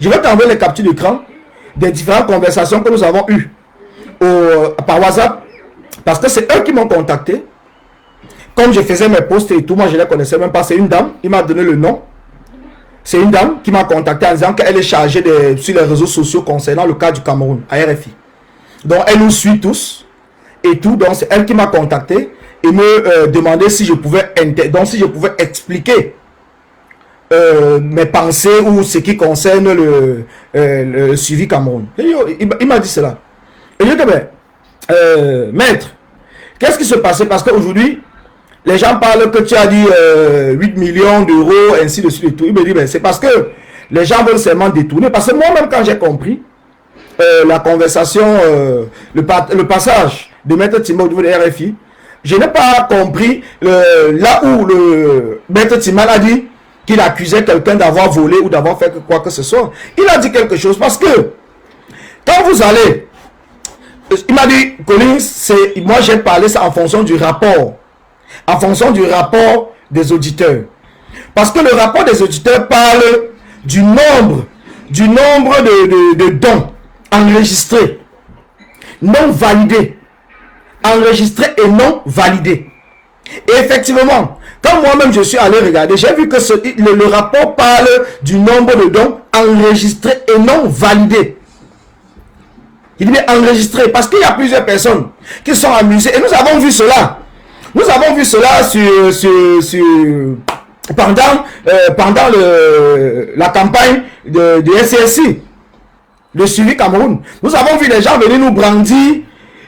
Speaker 1: Je vais t'envoyer les captures d'écran des différentes conversations que nous avons eues par WhatsApp. Parce que c'est eux qui m'ont contacté. Comme je faisais mes posts et tout, moi je ne les connaissais même pas. C'est une dame, il m'a donné le nom. C'est une dame qui m'a contacté en disant qu'elle est chargée sur les réseaux sociaux concernant le cas du Cameroun, à RFI. Donc elle nous suit tous et tout. Donc c'est elle qui m'a contacté et me demandait si je pouvais expliquer mes pensées ou ce qui concerne le suivi Cameroun. Il m'a dit cela. Et je lui ai dit, maître, qu'est-ce qui se passait? Parce qu'aujourd'hui, les gens parlent que tu as dit 8 millions d'euros, ainsi de suite et tout. Il me dit, c'est parce que les gens veulent seulement détourner. Parce que moi-même, quand j'ai compris la conversation, le passage de Maître Tima au niveau de RFI, je n'ai pas compris là où le Maître Tima a dit qu'il accusait quelqu'un d'avoir volé ou d'avoir fait quoi que ce soit. Il a dit quelque chose parce que quand vous allez, il m'a dit, Collins, moi j'ai parlé ça en fonction du rapport. En fonction du rapport des auditeurs. Parce que le rapport des auditeurs parle du nombre de dons enregistrés, non validés. Enregistrés et non validés. Et effectivement, quand moi-même je suis allé regarder, j'ai vu que le rapport parle du nombre de dons enregistrés et non validés. Il dit enregistrés parce qu'il y a plusieurs personnes qui sont amusées. Et nous avons vu cela. Nous avons vu cela pendant la campagne de SCSI, le suivi Cameroun. Nous avons vu les gens venir nous brandir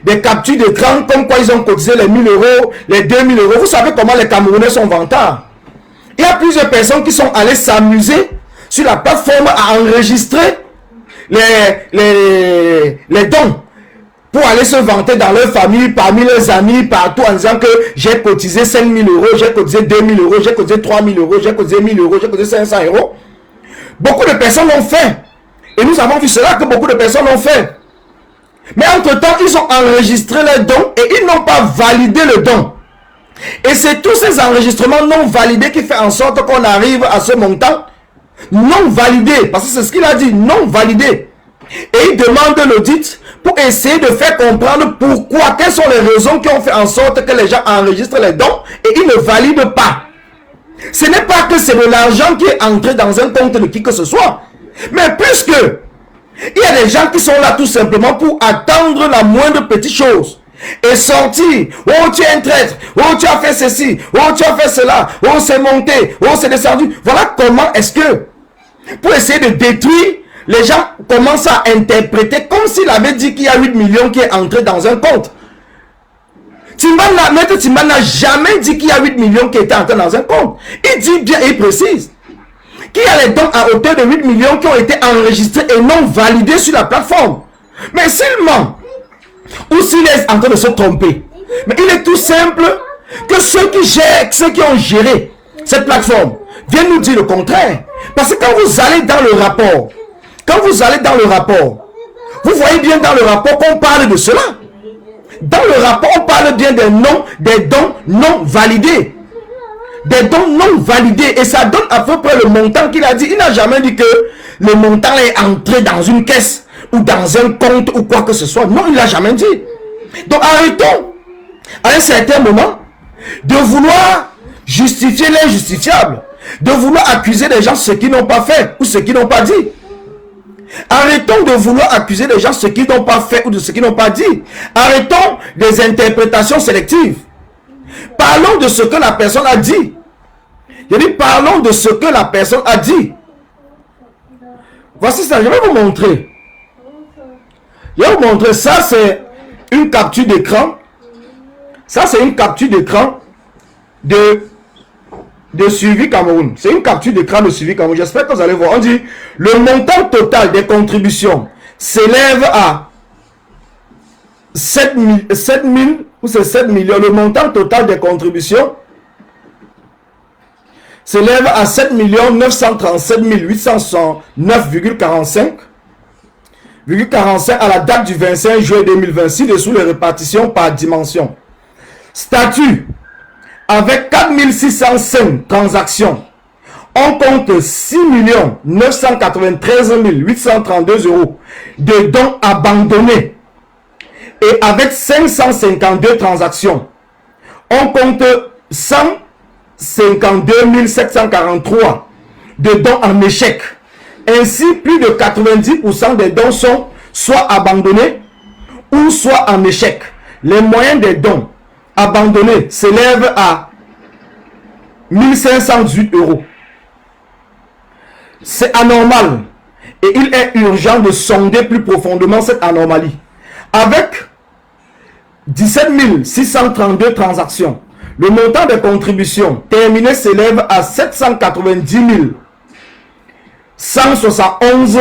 Speaker 1: des captures d'écran comme quoi ils ont cotisé les 1000 euros, les 2000 euros. Vous savez comment les Camerounais sont vantards. Il y a plusieurs personnes qui sont allées s'amuser sur la plateforme à enregistrer les dons pour aller se vanter dans leur famille, parmi leurs amis, partout en disant que j'ai cotisé 5000 euros, j'ai cotisé 2000 euros, j'ai cotisé 3000 euros, j'ai cotisé 1000 euros, j'ai cotisé 500 euros. Beaucoup de personnes l'ont fait. Et nous avons vu cela que beaucoup de personnes l'ont fait. Mais entre-temps, ils ont enregistré les dons et ils n'ont pas validé le don. Et c'est tous ces enregistrements non validés qui font en sorte qu'on arrive à ce montant non validé. Parce que c'est ce qu'il a dit, non validé. Et il demande l'audit pour essayer de faire comprendre pourquoi, quelles sont les raisons qui ont fait en sorte que les gens enregistrent les dons et ils ne valident pas. Ce n'est pas que c'est de l'argent qui est entré dans un compte de qui que ce soit. Mais puisque il y a des gens qui sont là tout simplement pour attendre la moindre petite chose et sortir. Oh, tu es un traître. Oh, tu as fait ceci. Oh, tu as fait cela. Oh, c'est monté. Oh, c'est descendu. Voilà comment est-ce que, pour essayer de détruire, les gens commencent à interpréter comme s'il avait dit qu'il y a 8 millions qui est entré dans un compte. Maître Timban n'a jamais dit qu'il y a 8 millions qui étaient entrés dans un compte. Il dit bien et il précise qu'il y a les dons à hauteur de 8 millions qui ont été enregistrés et non validés sur la plateforme. Mais s'il ment, ou s'il est en train de se tromper, mais il est tout simple que ceux qui ont géré cette plateforme viennent nous dire le contraire. Parce que quand vous allez dans le rapport, vous voyez bien dans le rapport qu'on parle de cela. Dans le rapport, on parle bien des dons non validés. Des dons non validés. Et ça donne à peu près le montant qu'il a dit. Il n'a jamais dit que le montant est entré dans une caisse ou dans un compte ou quoi que ce soit. Non, il n'a jamais dit. Donc arrêtons à un certain moment de vouloir justifier l'injustifiable. De vouloir accuser les gens ce qu'ils n'ont pas fait ou ce qu'ils n'ont pas dit. Arrêtons de vouloir accuser les gens ce qu'ils n'ont pas fait ou de ce qu'ils n'ont pas dit. Arrêtons des interprétations sélectives. Parlons de ce que la personne a dit. Je dis parlons de ce que la personne a dit. Voici ça, je vais vous montrer. Je vais vous montrer, ça c'est une capture d'écran. Ça c'est une capture d'écran de suivi Cameroun. C'est une capture d'écran de suivi Cameroun. J'espère que vous allez voir. On dit le montant total des contributions s'élève à 7 000 ou c'est 7 millions. Le montant total des contributions s'élève à 7 937 869,45. 1,45 à la date du 25 juillet 2020. Ci-dessous les répartitions par dimension. Statut, avec 4605 transactions, on compte 6 993 832 € de dons abandonnés. Et avec 552 transactions, on compte 152 743 de dons en échec. Ainsi, plus de 90% des dons sont soit abandonnés ou soit en échec. Les moyens des dons abandonnés s'élèvent à 1518 €. C'est anormal et il est urgent de sonder plus profondément cette anomalie. Avec 17 632 transactions, le montant des contributions terminées s'élève à 790 171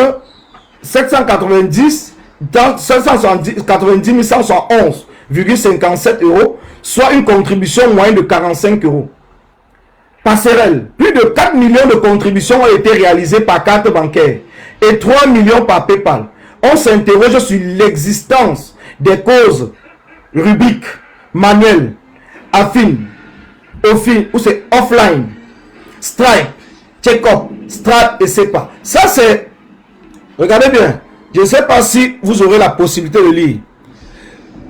Speaker 1: 171,57 €, soit une contribution moyenne de 45 €. Passerelle, plus de 4 millions de contributions ont été réalisées par carte bancaire et 3 millions par PayPal. On s'interroge sur l'existence des causes Rubik, manuel, affine, ou c'est offline, Stripe, Checkup, Stripe et SEPA. Ça c'est, regardez bien, je ne sais pas si vous aurez la possibilité de lire.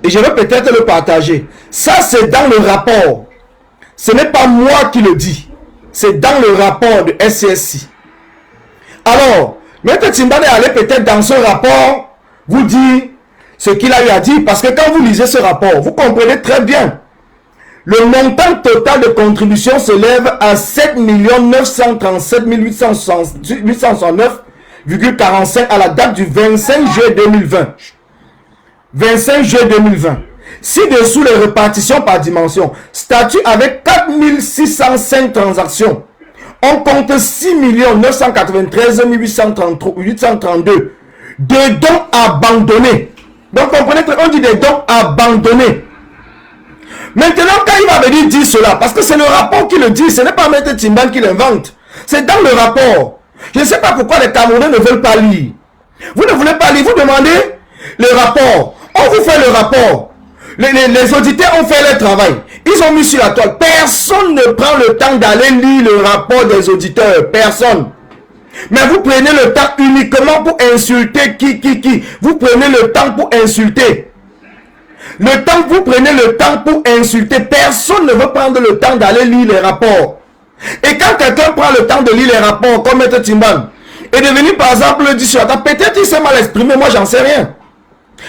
Speaker 1: Et je vais peut-être le partager. Ça c'est dans le rapport. Ce n'est pas moi qui le dis. C'est dans le rapport de SCSI. Alors, Maître Timbane est allé peut-être dans ce rapport vous dire ce qu'il a eu à dire. Parce que quand vous lisez ce rapport, vous comprenez très bien. Le montant total de contribution s'élève à 7 937 869,45 à la date du 25 juillet 2020. 25 juillet 2020. Ci-dessous les répartitions par dimension. Statut avec 4605 transactions. On compte 6 993 832 de dons abandonnés. Donc comprenez, on dit des dons abandonnés. Maintenant, quand il va venir dire cela, parce que c'est le rapport qui le dit, ce n'est pas Maître Timbane qui l'invente. C'est dans le rapport. Je ne sais pas pourquoi les Camerounais ne veulent pas lire. Vous ne voulez pas lire, vous demandez le rapport. On vous fait le rapport. Les auditeurs ont fait leur travail. Ils ont mis sur la toile. Personne ne prend le temps d'aller lire le rapport des auditeurs. Personne. Mais vous prenez le temps uniquement pour insulter qui. Vous prenez le temps pour insulter. Vous prenez le temps pour insulter. Personne ne veut prendre le temps d'aller lire les rapports. Et quand quelqu'un prend le temps de lire les rapports, comme Maître Timbane, et de venir par exemple le dire sur la table, peut-être qu'il s'est mal exprimé, moi j'en sais rien.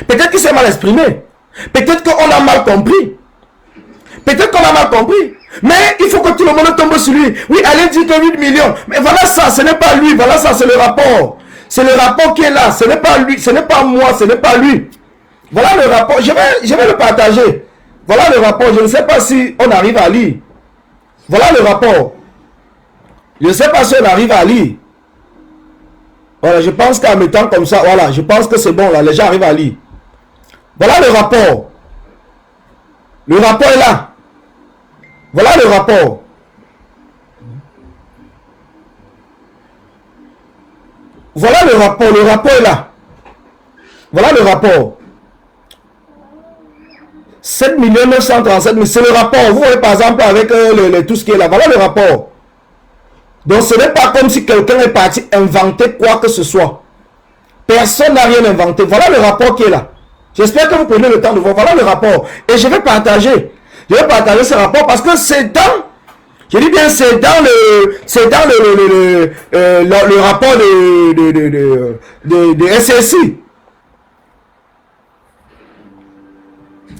Speaker 1: Peut-être qu'il s'est mal exprimé. Peut-être qu'on a mal compris. Peut-être qu'on a mal compris. Mais il faut que tout le monde tombe sur lui. Oui, allez dire que 8 millions. Mais voilà ça, ce n'est pas lui. Voilà ça, c'est le rapport. C'est le rapport qui est là. Ce n'est pas lui. Ce n'est pas moi. Ce n'est pas lui. Voilà le rapport. Je vais le partager. Voilà le rapport. Je ne sais pas si on arrive à lire. Voilà le rapport. Je ne sais pas si on arrive à lire. Voilà, je pense qu'en mettant comme ça, voilà, je pense que c'est bon là. Les gens arrivent à lire. Voilà le rapport. Le rapport est là. Voilà le rapport. Voilà le rapport. Le rapport est là. Voilà le rapport. 7 937 000. C'est le rapport. Vous voyez par exemple avec tout ce qui est là. Voilà le rapport. Donc ce n'est pas comme si quelqu'un est parti inventer quoi que ce soit. Personne n'a rien inventé. Voilà le rapport qui est là. J'espère que vous prenez le temps de voir. Voilà le rapport. Et je vais partager. Je vais partager ce rapport parce que c'est dans... Je dis bien c'est dans le rapport de SSI.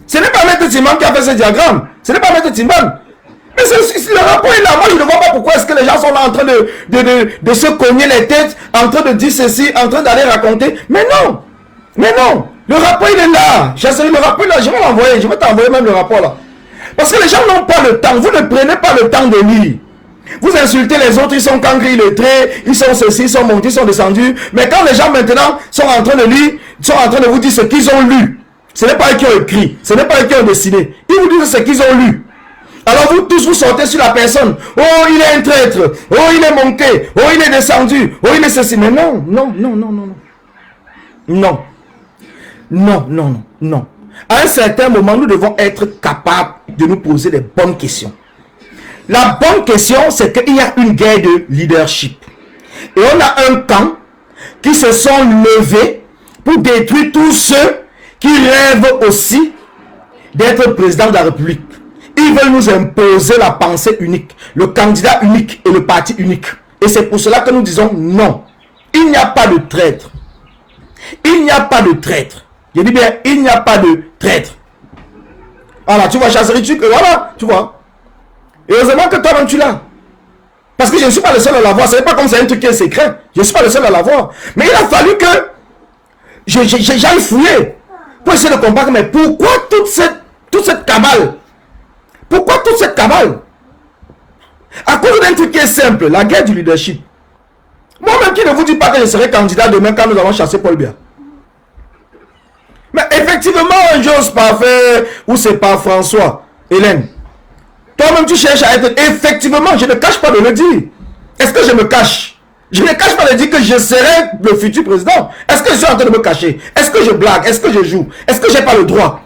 Speaker 1: Ce n'est pas Maître Timbane qui a fait ce diagramme. Ce n'est pas Maître Timbane. Mais le rapport est là. Moi, je ne vois pas pourquoi est-ce que les gens sont là en train de se cogner les têtes, en train de dire ceci, en train d'aller raconter. Mais non. Mais non. Le rapport, il est là. J'ai essayé le rapport là. Je vais l'envoyer. Je vais t'envoyer même le rapport là. Parce que les gens n'ont pas le temps. Vous ne prenez pas le temps de lire. Vous insultez les autres. Ils sont cancres, illettrés. Ils sont ceci, ils sont montés, ils sont descendus. Mais quand les gens maintenant sont en train de lire, ils sont en train de vous dire ce qu'ils ont lu. Ce n'est pas eux qui ont écrit. Ce n'est pas eux qui ont dessiné. Ils vous disent ce qu'ils ont lu. Alors vous tous vous sortez sur la personne. Oh, il est un traître. Oh, il est monté. Oh, il est descendu. Oh, il est ceci. Mais non, non, non, non, non, non. Non. Non, non, non, non. À un certain moment, nous devons être capables de nous poser les bonnes questions. La bonne question, c'est qu'il y a une guerre de leadership. Et on a un camp qui se sont levés pour détruire tous ceux qui rêvent aussi d'être président de la République. Ils veulent nous imposer la pensée unique, le candidat unique et le parti unique. Et c'est pour cela que nous disons non. Il n'y a pas de traître. Il n'y a pas de traître. Je dis bien, il n'y a pas de traître. Voilà, tu vois, chasserie, voilà, tu vois. Et heureusement que toi-même tu l'as. Parce que je ne suis pas le seul à l'avoir. Ce n'est pas comme c'est un truc qui est secret. Je ne suis pas le seul à l'avoir. Mais il a fallu que j'aille fouiller pour essayer de comprendre. Mais pourquoi toute cette cabale? Pourquoi toute cette cabale? À cause d'un truc qui est simple, la guerre du leadership. Moi-même qui ne vous dis pas que je serai candidat demain quand nous allons chasser Paul Biya. Mais effectivement, j'ose pas faire, ou c'est pas François, Hélène. Toi-même, tu cherches à être... Effectivement, je ne cache pas de le dire. Est-ce que je me cache? Je ne cache pas de dire que je serai le futur président. Est-ce que je suis en train de me cacher? Est-ce que je blague? Est-ce que je joue? Est-ce que je n'ai pas le droit?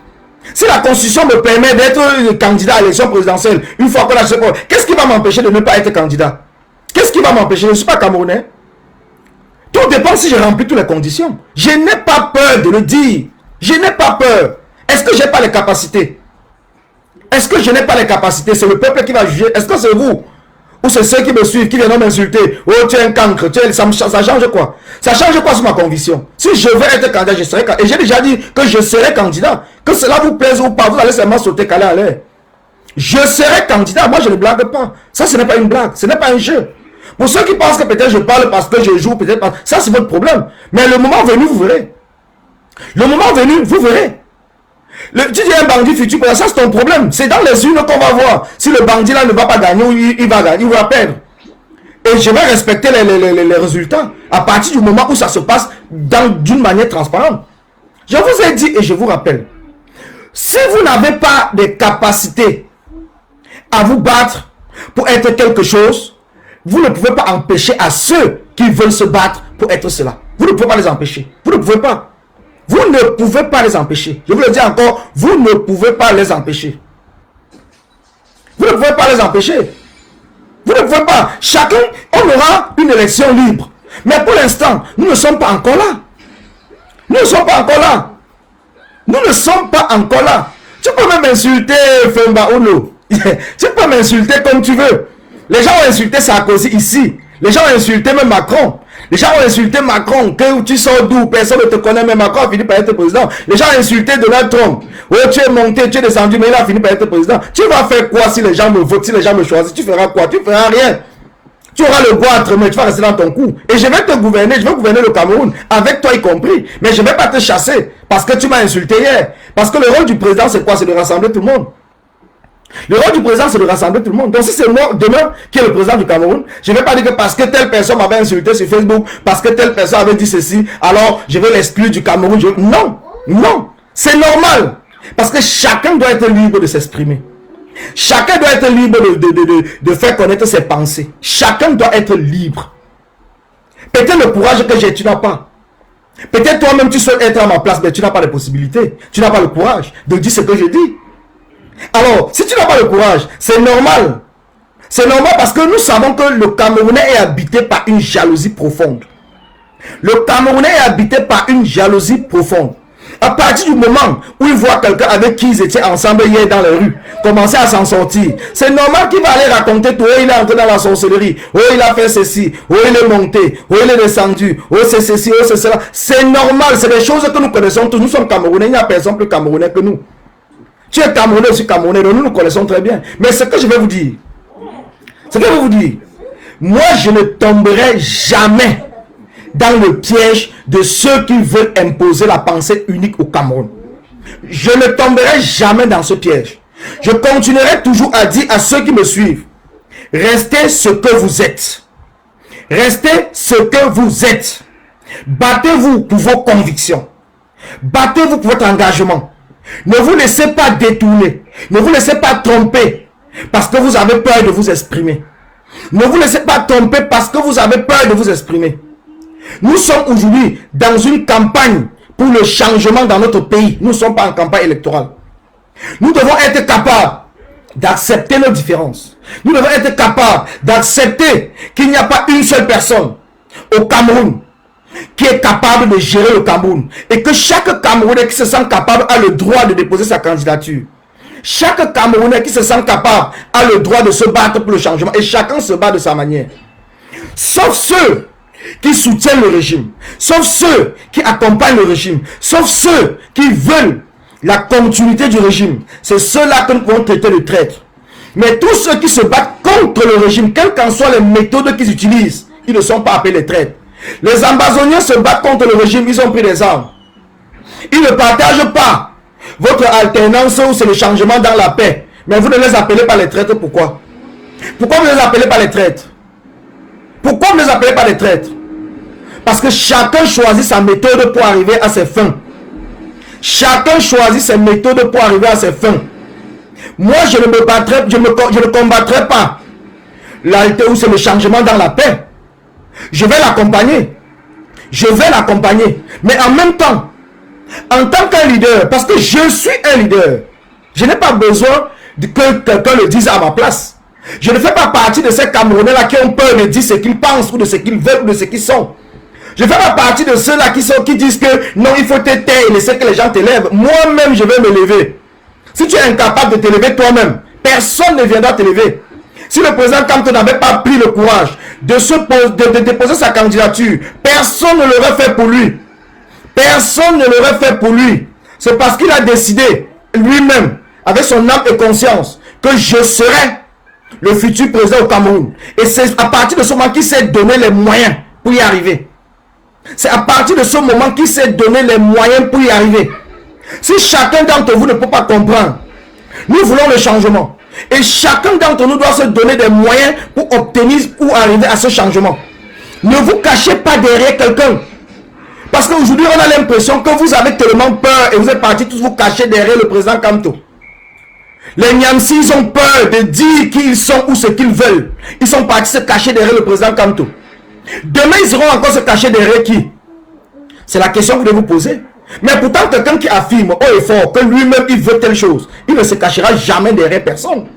Speaker 1: Si la constitution me permet d'être candidat à l'élection présidentielle, une fois que la seconde, qu'est-ce qui va m'empêcher de ne pas être candidat? Qu'est-ce qui va m'empêcher? Je ne suis pas Camerounais. Tout dépend si je remplis toutes les conditions. Je n'ai pas peur de le dire. Je n'ai pas peur. Est-ce que je n'ai pas les capacités? Est-ce que je n'ai pas les capacités? C'est le peuple qui va juger. Est-ce que c'est vous? Ou c'est ceux qui me suivent, qui viennent m'insulter? Oh, tu es un cancre. Ça change quoi? Ça change quoi sur ma conviction? Si je veux être candidat, je serai candidat. Et j'ai déjà dit que je serai candidat. Que cela vous plaise ou pas, vous allez seulement sauter calé à l'air. Je serai candidat. Moi, je ne blague pas. Ça, ce n'est pas une blague. Ce n'est pas un jeu. Pour ceux qui pensent que peut-être je parle parce que je joue, peut-être pas. Ça, c'est votre problème. Mais le moment venu, vous verrez. Le moment venu, vous verrez. Tu dis un bandit futur, ça c'est ton problème. C'est dans les urnes qu'on va voir. Si le bandit là ne va pas gagner, il va gagner, il va perdre. Et je vais respecter les résultats à partir du moment où ça se passe d'une manière transparente. Je vous ai dit et je vous rappelle. Si vous n'avez pas de capacité à vous battre pour être quelque chose, vous ne pouvez pas empêcher à ceux qui veulent se battre pour être cela. Vous ne pouvez pas les empêcher. Vous ne pouvez pas. Vous ne pouvez pas les empêcher. Je vous le dis encore, vous ne pouvez pas les empêcher. Vous ne pouvez pas les empêcher. Vous ne pouvez pas. Chacun, on aura une élection libre. Mais pour l'instant, nous ne sommes pas encore là. Nous ne sommes pas encore là. Nous ne sommes pas encore là. Tu peux même insulter Femba Ono. Tu peux m'insulter comme tu veux. Les gens ont insulté Sarkozy ici. Les gens ont insulté même Macron. Les gens ont insulté Macron, que tu sors d'où, personne ne te connaît, mais Macron a fini par être président. Les gens ont insulté Donald Trump. Oh, tu es monté, tu es descendu, mais il a fini par être président. Tu vas faire quoi si les gens me votent, si les gens me choisissent? Tu feras quoi? Tu feras rien. Tu auras le goitre, mais tu vas rester dans ton cou. Et je vais te gouverner, je vais gouverner le Cameroun, avec toi y compris. Mais je ne vais pas te chasser, parce que tu m'as insulté hier. Parce que le rôle du président, c'est quoi? C'est de rassembler tout le monde. Le rôle du président, c'est de rassembler tout le monde. Donc si c'est moi, demain, qui est le président du Cameroun, je ne vais pas dire que parce que telle personne m'avait insulté sur Facebook, parce que telle personne avait dit ceci, alors je vais l'exclure du Cameroun. Non, non, c'est normal. Parce que chacun doit être libre de s'exprimer. Chacun doit être libre de faire connaître ses pensées. Chacun doit être libre. Peut-être le courage que j'ai, tu n'as pas. Peut-être toi-même, tu souhaites être à ma place, mais tu n'as pas de possibilité. Tu n'as pas le courage de dire ce que je dis. Alors, si tu n'as pas le courage, c'est normal. C'est normal parce que nous savons que le Camerounais est habité par une jalousie profonde. Le Camerounais est habité par une jalousie profonde. À partir du moment où il voit quelqu'un avec qui ils étaient ensemble hier dans les rues, commencer à s'en sortir, c'est normal qu'il va aller raconter tout. Oh, il est entré dans la sorcellerie. Oh, il a fait ceci. Oh, il est monté. Oh, il est descendu. Oh, c'est ceci. Oh, c'est cela. C'est normal. C'est des choses que nous connaissons tous. Nous sommes Camerounais. Il n'y a personne plus Camerounais que nous. Tu es Camerounais, je suis Camerounais, donc nous nous connaissons très bien. Mais ce que je vais vous dire, moi je ne tomberai jamais dans le piège de ceux qui veulent imposer la pensée unique au Cameroun. Je ne tomberai jamais dans ce piège. Je continuerai toujours à dire à ceux qui me suivent, restez ce que vous êtes. Restez ce que vous êtes. Battez-vous pour vos convictions. Battez-vous pour votre engagement. Ne vous laissez pas détourner. Ne vous laissez pas tromper parce que vous avez peur de vous exprimer. Ne vous laissez pas tromper parce que vous avez peur de vous exprimer. Nous sommes aujourd'hui dans une campagne pour le changement dans notre pays. Nous ne sommes pas en campagne électorale. Nous devons être capables d'accepter nos différences. Nous devons être capables d'accepter qu'il n'y a pas une seule personne au Cameroun qui est capable de gérer le Cameroun. Et que chaque Camerounais qui se sent capable a le droit de déposer sa candidature. Chaque Camerounais qui se sent capable a le droit de se battre pour le changement. Et chacun se bat de sa manière. Sauf ceux qui soutiennent le régime. Sauf ceux qui accompagnent le régime. Sauf ceux qui veulent la continuité du régime. C'est ceux-là que nous pouvons traiter de traîtres. Mais tous ceux qui se battent contre le régime, quelles qu'en soient les méthodes qu'ils utilisent, ils ne sont pas appelés les traîtres. Les ambazoniens se battent contre le régime, ils ont pris des armes. Ils ne partagent pas votre alternance où c'est le changement dans la paix. Mais vous ne les appelez pas les traîtres, pourquoi? Pourquoi vous ne les appelez pas les traîtres? Pourquoi vous ne les appelez pas les traîtres? Parce que chacun choisit sa méthode pour arriver à ses fins. Chacun choisit ses méthodes pour arriver à ses fins. Moi, je ne me battrai, je ne combattrai pas l'alter où c'est le changement dans la paix. Je vais l'accompagner. Je vais l'accompagner. Mais en même temps, en tant qu'un leader, parce que je suis un leader, je n'ai pas besoin que quelqu'un le dise à ma place. Je ne fais pas partie de ces Camerounais-là qui ont peur de dire ce qu'ils pensent ou de ce qu'ils veulent ou de ce qu'ils sont. Je ne fais pas partie de ceux-là qui disent que non, il faut te taire et laisser que les gens t'élèvent. Moi-même, je vais me lever. Si tu es incapable de t'élever toi-même, personne ne viendra t'élever. Si le président Kamto n'avait pas pris le courage de déposer sa candidature, personne ne l'aurait fait pour lui. Personne ne l'aurait fait pour lui. C'est parce qu'il a décidé lui-même, avec son âme et conscience, que je serai le futur président au Cameroun. Et c'est à partir de ce moment qu'il s'est donné les moyens pour y arriver. C'est à partir de ce moment qu'il s'est donné les moyens pour y arriver. Si chacun d'entre vous ne peut pas comprendre, nous voulons le changement. Et chacun d'entre nous doit se donner des moyens pour obtenir, pour arriver à ce changement. Ne vous cachez pas derrière quelqu'un. Parce qu'aujourd'hui, on a l'impression que vous avez tellement peur et vous êtes partis tous vous cacher derrière le président Kamto. Les Niamsi, ils ont peur de dire qui ils sont ou ce qu'ils veulent. Ils sont partis se cacher derrière le président Kamto. Demain, ils iront encore se cacher derrière qui? C'est la question que vous devez vous poser. Mais pourtant, quelqu'un qui affirme haut et fort que lui-même, il veut telle chose, il ne se cachera jamais derrière personne.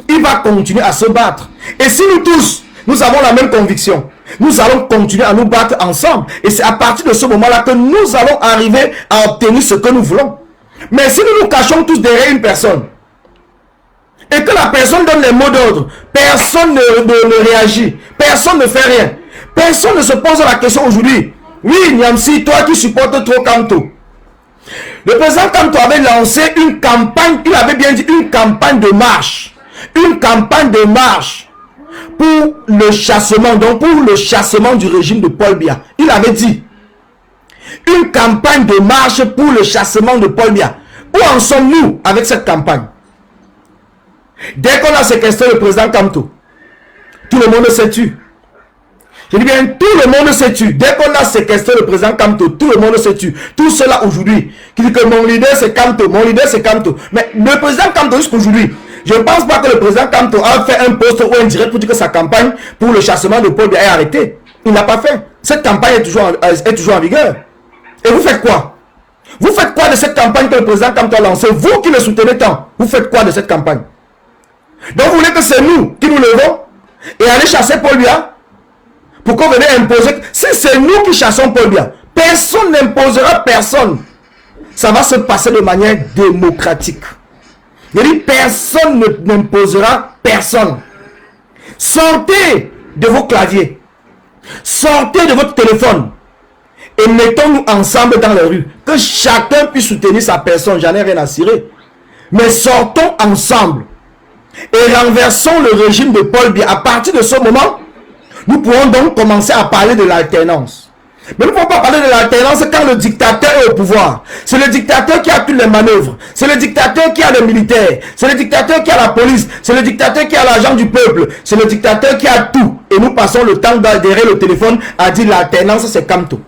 Speaker 1: Il va continuer à se battre. Et si nous tous, nous avons la même conviction, nous allons continuer à nous battre ensemble. Et c'est à partir de ce moment-là que nous allons arriver à obtenir ce que nous voulons. Mais si nous nous cachons tous derrière une personne, et que la personne donne les mots d'ordre, personne ne réagit, personne ne fait rien, personne ne se pose la question aujourd'hui. Oui, Niamsi, toi qui supportes trop Kamto. Le président Kamto avait lancé une campagne, il avait bien dit une campagne de marche. Une campagne de marche pour le chassement, donc pour le chassement du régime de Paul Biya. Il avait dit une campagne de marche pour le chassement de Paul Biya. Où en sommes-nous avec cette campagne? Dès qu'on a séquestré le président Kamto, tout le monde s'est tué. Je dis bien, tout le monde s'est tué. Dès qu'on a séquestré le président Kamto, tout le monde s'est tué. Tout cela aujourd'hui, qui dit que mon leader c'est Kamto, mon leader c'est Kamto. Mais le président Kamto jusqu'aujourd'hui, je ne pense pas que le président Kamto a fait un post ou un direct pour dire que sa campagne pour le chassement de Paul Biya est arrêtée. Il n'a pas fait. Cette campagne est toujours en vigueur. Et vous faites quoi? Vous faites quoi de cette campagne que le président Kamto a lancée? Vous qui le soutenez tant, vous faites quoi de cette campagne? Donc vous voulez que c'est nous qui nous levons et aller chasser Paul Biya? Pourquoi vous venez imposer? Si c'est nous qui chassons Paul Biya, personne n'imposera personne. Ça va se passer de manière démocratique. Je dis personne n'imposera personne. Sortez de vos claviers. Sortez de votre téléphone. Et mettons-nous ensemble dans la rue. Que chacun puisse soutenir sa personne. J'en ai rien à cirer. Mais sortons ensemble. Et renversons le régime de Paul Biya. À partir de ce moment, nous pourrons donc commencer à parler de l'alternance. Mais nous ne pouvons pas parler de l'alternance quand le dictateur est au pouvoir. C'est le dictateur qui a toutes les manœuvres. C'est le dictateur qui a les militaires. C'est le dictateur qui a la police. C'est le dictateur qui a l'argent du peuple. C'est le dictateur qui a tout. Et nous passons le temps derrière le téléphone à dire l'alternance c'est Kamto.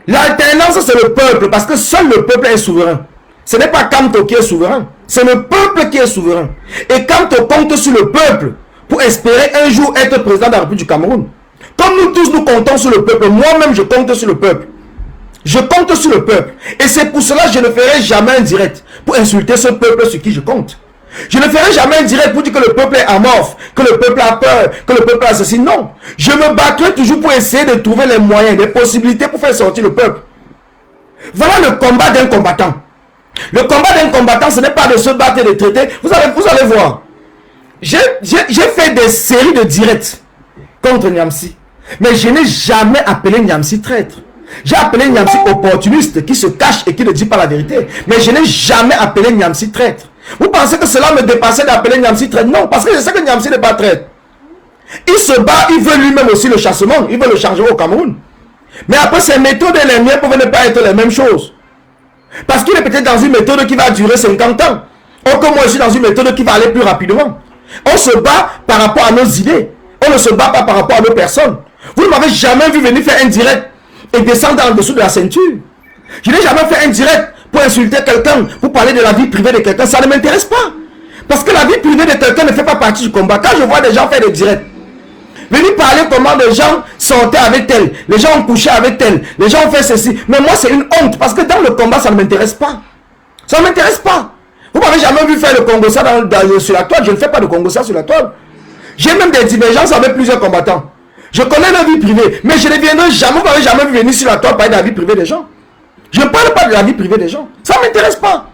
Speaker 1: L'alternance c'est le peuple parce que seul le peuple est souverain. Ce n'est pas Kamto qui est souverain. C'est le peuple qui est souverain. Et Kamto compte sur le peuple pour espérer un jour être président de la République du Cameroun. Comme nous tous nous comptons sur le peuple, moi-même je compte sur le peuple. Je compte sur le peuple. Et c'est pour cela que je ne ferai jamais un direct pour insulter ce peuple sur qui je compte. Je ne ferai jamais un direct pour dire que le peuple est amorphe, que le peuple a peur, que le peuple assassine. Non. Je me battrai toujours pour essayer de trouver les moyens, les possibilités pour faire sortir le peuple. Voilà le combat d'un combattant. Le combat d'un combattant, ce n'est pas de se battre et de traiter. Vous allez voir. J'ai fait des séries de directs contre Niamsi. Mais je n'ai jamais appelé Niamsi traître. J'ai appelé Niamsi opportuniste qui se cache et qui ne dit pas la vérité. Mais je n'ai jamais appelé Niamsi traître. Vous pensez que cela me dépassait d'appeler Niamsi traître? Non, parce que je sais que Niamsi n'est pas traître. Il se bat, il veut lui-même aussi le chassement. Il veut le changer au Cameroun. Mais après, ses méthodes et les miens peuvent ne pas être les mêmes choses. Parce qu'il est peut-être dans une méthode qui va durer 50 ans. Or que moi, je suis dans une méthode qui va aller plus rapidement. On se bat par rapport à nos idées. On ne se bat pas par rapport à nos personnes. Vous ne m'avez jamais vu venir faire un direct et descendre en dessous de la ceinture. Je n'ai jamais fait un direct pour insulter quelqu'un, pour parler de la vie privée de quelqu'un. Ça ne m'intéresse pas. Parce que la vie privée de quelqu'un ne fait pas partie du combat. Quand je vois des gens faire des directs, venir parler comment des gens sortaient avec tel, les gens ont couché avec tel, les gens ont fait ceci. Mais moi, c'est une honte. Parce que dans le combat, ça ne m'intéresse pas. Ça ne m'intéresse pas. Vous m'avez jamais vu faire le Congossa sur la toile. Je ne fais pas de Congossa sur la toile. J'ai même des divergences avec plusieurs combattants. Je connais la vie privée, mais je ne viendrai jamais, vous m'avez jamais vu venir sur la toile parler de la vie privée des gens. Je ne parle pas de la vie privée des gens. Ça ne m'intéresse pas.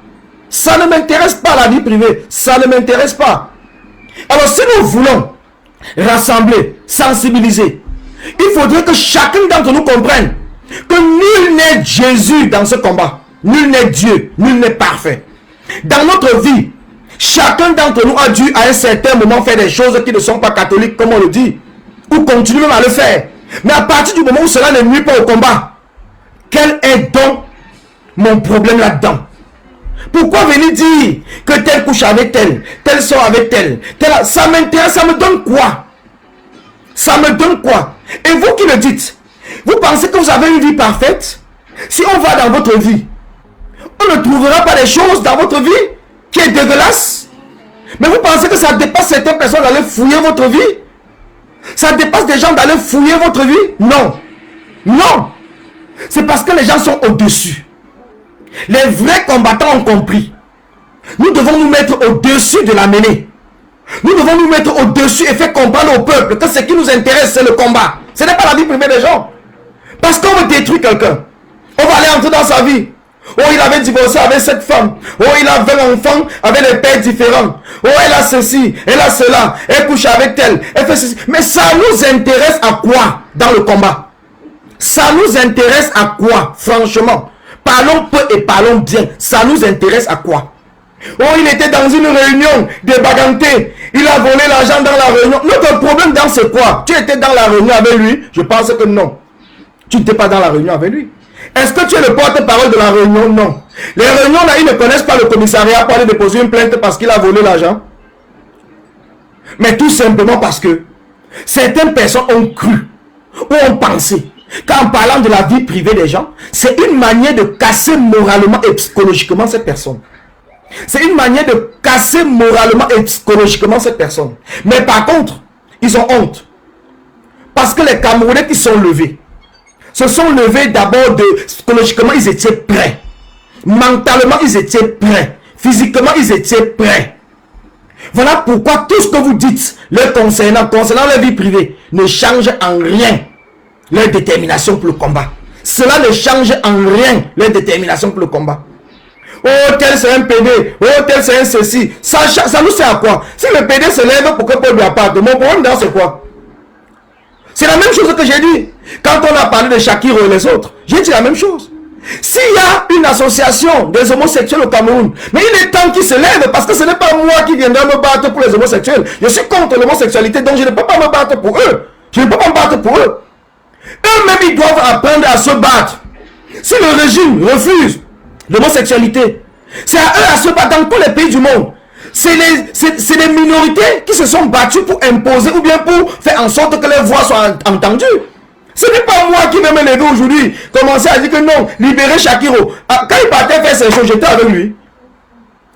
Speaker 1: Ça ne m'intéresse pas la vie privée. Ça ne m'intéresse pas. Alors si nous voulons rassembler, sensibiliser, il faudrait que chacun d'entre nous comprenne que nul n'est Jésus dans ce combat. Nul n'est Dieu. Nul n'est parfait. Dans notre vie, chacun d'entre nous a dû à un certain moment faire des choses qui ne sont pas catholiques, comme on le dit, ou continue même à le faire. Mais à partir du moment où cela ne nuit pas au combat, quel est donc mon problème là-dedans? Pourquoi venir dire que tel couche avec tel, tel sort avec tel, ça m'intéresse, ça me donne quoi? Ça me donne quoi? Et vous qui le dites, vous pensez que vous avez une vie parfaite? Si on va dans votre vie, on ne trouvera pas des choses dans votre vie qui est dégueulasse. Mais vous pensez que ça dépasse certaines personnes d'aller fouiller votre vie? Ça dépasse des gens d'aller fouiller votre vie? Non. Non. C'est parce que les gens sont au-dessus. Les vrais combattants ont compris. Nous devons nous mettre au-dessus de la mêlée. Nous devons nous mettre au-dessus et faire comprendre au peuple que ce qui nous intéresse, c'est le combat. Ce n'est pas la vie privée des gens. Parce qu'on veut détruire quelqu'un. On va aller entrer dans sa vie. Oh, il avait divorcé avec cette femme. Oh, il a 20 enfants avec des pères différents. Oh, elle a ceci, elle a cela. Elle couche avec elle. Elle fait ceci. Mais ça nous intéresse à quoi dans le combat? Ça nous intéresse à quoi, franchement? Parlons peu et parlons bien. Ça nous intéresse à quoi? Oh, il était dans une réunion de Baganté. Il a volé l'argent dans la réunion. Notre problème dans c'est quoi? Tu étais dans la réunion avec lui? Je pense que non. Tu n'étais pas dans la réunion avec lui. Est-ce que tu es le porte-parole de la réunion? Non. Les réunions là, ils ne connaissent pas le commissariat pour aller déposer une plainte parce qu'il a volé l'argent. Mais tout simplement parce que certaines personnes ont cru ou ont pensé qu'en parlant de la vie privée des gens, c'est une manière de casser moralement et psychologiquement cette personne. C'est une manière de casser moralement et psychologiquement cette personne. Mais par contre, ils ont honte. Parce que les Camerounais qui sont levés, se sont levés d'abord psychologiquement, ils étaient prêts. Mentalement, ils étaient prêts. Physiquement, ils étaient prêts. Voilà pourquoi tout ce que vous dites leur concernant leur vie privée ne change en rien leur détermination pour le combat. Cela ne change en rien leur détermination pour le combat. Oh, tel c'est un PD. Oh, tel c'est un ceci. Ça nous sert à quoi? Si le PD se lève pour que Paul lui apporte, mon problème dans c'est quoi? C'est la même chose que j'ai dit. Quand on a parlé de Shakiro et les autres, j'ai dit la même chose. S'il y a une association des homosexuels au Cameroun, mais il est temps qu'ils se lèvent parce que ce n'est pas moi qui viendrai me battre pour les homosexuels. Je suis contre l'homosexualité, donc je ne peux pas me battre pour eux. Je ne peux pas me battre pour eux. Eux-mêmes, ils doivent apprendre à se battre. Si le régime refuse l'homosexualité, c'est à eux à se battre dans tous les pays du monde. C'est les minorités qui se sont battues pour imposer ou bien pour faire en sorte que les voix soient entendues. Ce n'est pas moi qui vais me lever aujourd'hui, commencer à dire que non, libérer Shakiro. Quand il partait faire ses choses, j'étais avec lui.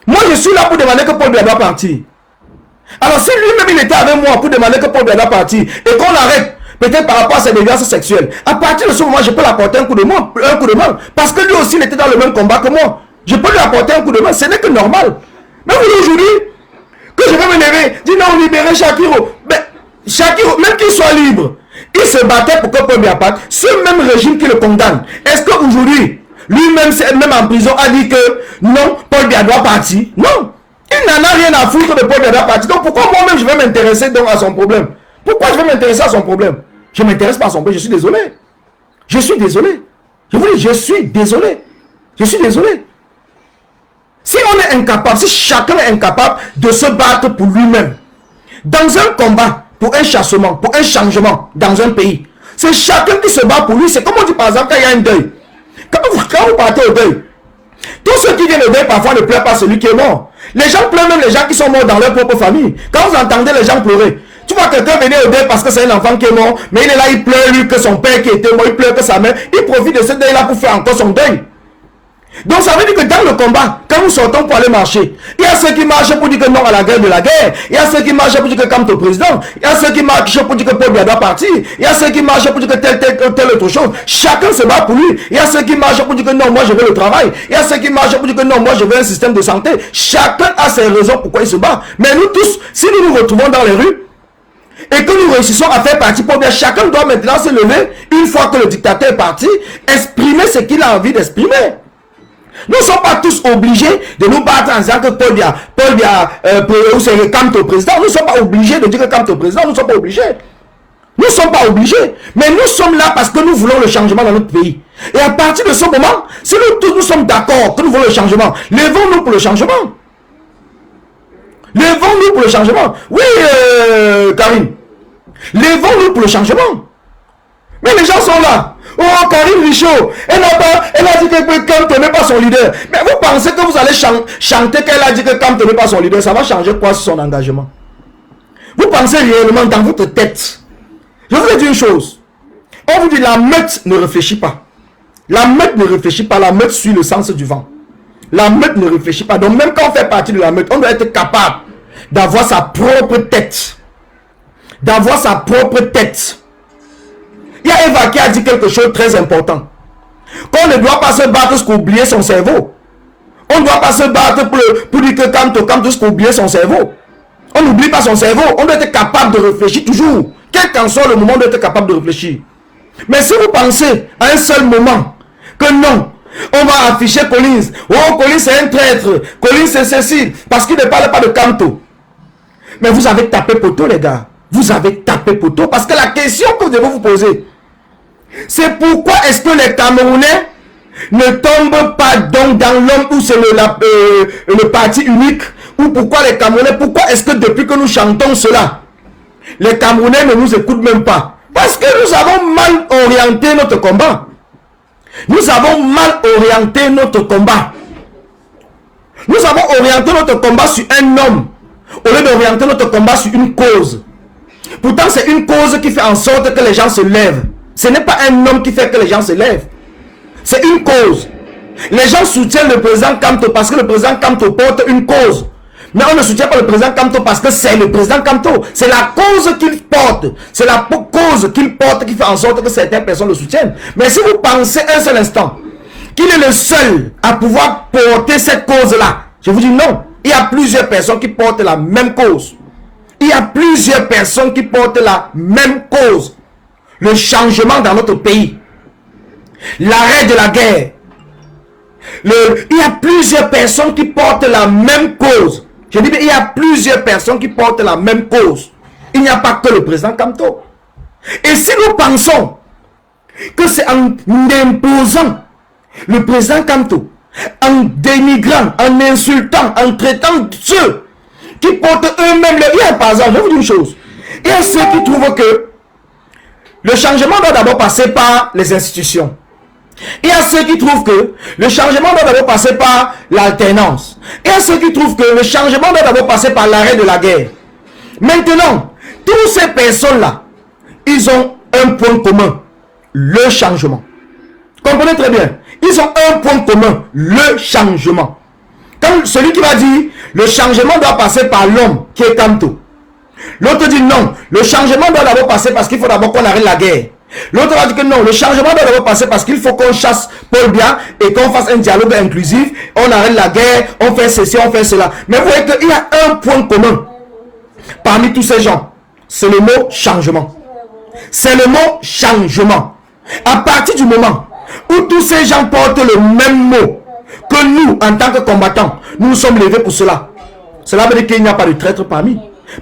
Speaker 1: Moi, je suis là pour demander que Paul Biya partir. Alors, si lui-même il était avec moi pour demander que Paul Biya partir et qu'on arrête peut-être par rapport à ses déviances sexuelles. À partir de ce moment, je peux l'apporter un coup de main. Parce que lui aussi, il était dans le même combat que moi. Je peux lui apporter un coup de main. Ce n'est que normal. Mais vous aujourd'hui, que je vais me lever, dire non, libérer Shakiro. Mais Shakiro, même qu'il soit libre, il se battait pour que Paul Biya parte. Ce même régime qui le condamne. Est-ce qu'aujourd'hui, lui-même, même en prison, a dit que non, Paul Biya doit partir? Non. Il n'en a rien à foutre de Paul Biya doit partir. Donc pourquoi moi-même je vais m'intéresser donc à son problème? Pourquoi je vais m'intéresser à son problème? Je ne m'intéresse pas à son problème. Je suis désolé. Je suis désolé. Je vous dis, je suis désolé. Je suis désolé. Si on est incapable, si chacun est incapable de se battre pour lui-même, dans un combat, pour un chassement, pour un changement dans un pays, c'est chacun qui se bat pour lui. C'est comme on dit par exemple quand il y a un deuil. Quand vous partez au deuil, tous ceux qui viennent au deuil parfois ne pleurent pas celui qui est mort. Les gens pleurent même les gens qui sont morts dans leur propre famille. Quand vous entendez les gens pleurer, tu vois quelqu'un venir au deuil parce que c'est un enfant qui est mort, mais il est là, il pleure lui que son père qui était mort, il pleure que sa mère, il profite de ce deuil-là pour faire encore son deuil. Donc ça veut dire que dans le combat, quand nous sortons pour aller marcher, il y a ceux qui marchent pour dire que non à la guerre de la guerre, il y a ceux qui marchent pour dire que comme ton président, il y a ceux qui marchent pour dire que Paul Biya doit partir, il y a ceux qui marchent pour dire que telle autre chose. Chacun se bat pour lui. Il y a ceux qui marchent pour dire que non, moi je veux le travail. Il y a ceux qui marchent pour dire que non, moi je veux un système de santé. Chacun a ses raisons pourquoi il se bat. Mais nous tous, si nous nous retrouvons dans les rues, et que nous réussissons à faire partie pour bien, chacun doit maintenant se lever, une fois que le dictateur est parti, exprimer ce qu'il a envie d'exprimer. Nous ne sommes pas tous obligés de nous battre en disant que Paul Biya, ou c'est Kamto président. Nous ne sommes pas obligés de dire que Kamto président. Nous ne sommes pas obligés. Nous ne sommes pas obligés. Mais nous sommes là parce que nous voulons le changement dans notre pays. Et à partir de ce moment, si nous tous nous sommes d'accord que nous voulons le changement, levons-nous pour le changement. Levons-nous pour le changement. Oui, Karine. Levons-nous pour le changement. Mais les gens sont là. Oh, Karine Richaud, elle a dit que Kamto n'est pas son leader. Mais vous pensez que vous allez chanter qu'elle a dit que Kamto n'est pas son leader? Ça va changer quoi sur son engagement? Vous pensez réellement dans votre tête? Je vous ai dit une chose. On vous dit la meute ne réfléchit pas. La meute ne réfléchit pas. La meute suit le sens du vent. La meute ne réfléchit pas. Donc même quand on fait partie de la meute, on doit être capable d'avoir sa propre tête. D'avoir sa propre tête. Il y a Eva qui a dit quelque chose de très important. Qu'on ne doit pas se battre pour oublier son cerveau. On ne doit pas se battre pour dire que Kamto pour oublier son cerveau. On n'oublie pas son cerveau. On doit être capable de réfléchir toujours. Quel qu'en soit le moment, on doit être capable de réfléchir. Mais si vous pensez à un seul moment que non, on va afficher Collins. Oh, Collins c'est un traître. Collins c'est ceci. Parce qu'il ne parle pas de Kamto. Mais vous avez tapé poteau, les gars. Vous avez tapé poteau. Parce que la question que vous devez vous poser, c'est pourquoi est-ce que les Camerounais ne tombent pas donc dans l'homme où c'est le parti unique, ou pourquoi les Camerounais, pourquoi est-ce que depuis que nous chantons cela, les Camerounais ne nous écoutent même pas? Parce que nous avons mal orienté notre combat. Nous avons mal orienté notre combat. Nous avons orienté notre combat sur un homme, au lieu d'orienter notre combat sur une cause. Pourtant c'est une cause qui fait en sorte que les gens se lèvent. Ce n'est pas un homme qui fait que les gens se lèvent. C'est une cause. Les gens soutiennent le président Kamto parce que le président Kamto porte une cause. Mais on ne soutient pas le président Kamto parce que c'est le président Kamto. C'est la cause qu'il porte. C'est la cause qu'il porte qui fait en sorte que certaines personnes le soutiennent. Mais si vous pensez un seul instant qu'il est le seul à pouvoir porter cette cause-là, je vous dis non. Il y a plusieurs personnes qui portent la même cause. Il y a plusieurs personnes qui portent la même cause. Le changement dans notre pays. L'arrêt de la guerre. Il y a plusieurs personnes qui portent la même cause. Je dis bien, il y a plusieurs personnes qui portent la même cause. Il n'y a pas que le président Kamto. Et si nous pensons que c'est en imposant le président Kamto, en dénigrant, en insultant, en traitant ceux qui portent eux-mêmes le... Il y a par exemple, je vais vous dire une chose. Il y a ceux qui trouvent que le changement doit d'abord passer par les institutions. Il y a ceux qui trouvent que le changement doit d'abord passer par l'alternance. Il y a ceux qui trouvent que le changement doit d'abord passer par l'arrêt de la guerre. Maintenant, toutes ces personnes-là, ils ont un point commun. Le changement. Comprenez très bien. Ils ont un point commun. Le changement. Quand celui qui va dire le changement doit passer par l'homme qui est Kamto. L'autre dit non, le changement doit d'abord passer parce qu'il faut d'abord qu'on arrête la guerre. L'autre va dire que non, le changement doit d'abord passer parce qu'il faut qu'on chasse Paul Biya et qu'on fasse un dialogue inclusif. On arrête la guerre, on fait ceci, on fait cela. Mais vous voyez qu'il y a un point commun parmi tous ces gens. C'est le mot changement. C'est le mot changement. À partir du moment où tous ces gens portent le même mot que nous, en tant que combattants, nous nous sommes levés pour cela. Cela veut dire qu'il n'y a pas de traître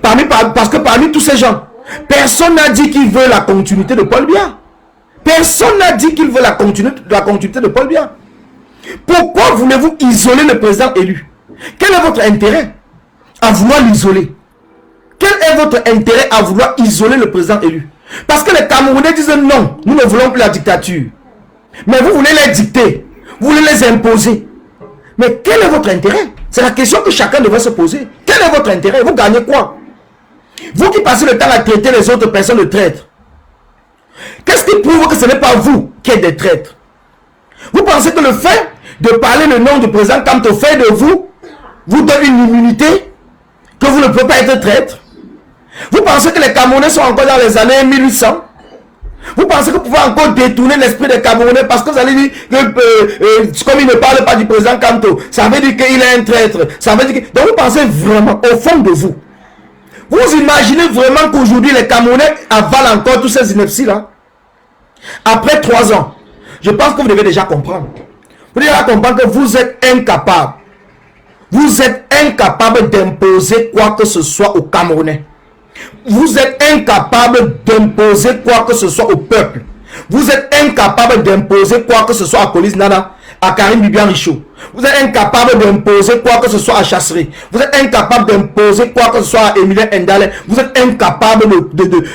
Speaker 1: parce que parmi tous ces gens, personne n'a dit qu'il veut la continuité de Paul Biya. Personne n'a dit qu'il veut la continuité de Paul Biya. Pourquoi voulez-vous isoler le président élu? Quel est votre intérêt à vouloir l'isoler? Quel est votre intérêt à vouloir isoler le président élu? Parce que les Camerounais disent non, nous ne voulons plus la dictature. Mais vous voulez les dicter, vous voulez les imposer. Mais quel est votre intérêt? C'est la question que chacun devrait se poser. Quel est votre intérêt? Vous gagnez quoi? Vous qui passez le temps à traiter les autres personnes de traîtres. Qu'est-ce qui prouve que ce n'est pas vous qui êtes des traîtres? Vous pensez que le fait de parler le nom du président Kamto fait de vous donne une immunité que vous ne pouvez pas être traître? Vous pensez que les Camerounais sont encore dans les années 1800? Vous pensez que vous pouvez encore détourner l'esprit des Camerounais parce que vous allez dire que comme il ne parle pas du président Kamto, ça veut dire qu'il est un traître. Ça veut dire que... Donc vous pensez vraiment au fond de vous. Vous imaginez vraiment qu'aujourd'hui les Camerounais avalent encore tous ces inepties-là? Après 3 ans, je pense que vous devez déjà comprendre. Vous devez déjà comprendre que vous êtes incapable. Vous êtes incapable d'imposer quoi que ce soit aux Camerounais. Vous êtes incapable d'imposer quoi que ce soit au peuple. Vous êtes incapable d'imposer quoi que ce soit à Colis Nana, à Karim Bibian Richaud. Vous êtes incapable d'imposer quoi que ce soit à Chasserie. Vous êtes incapable d'imposer quoi que ce soit à Emilien Endale. Vous êtes incapable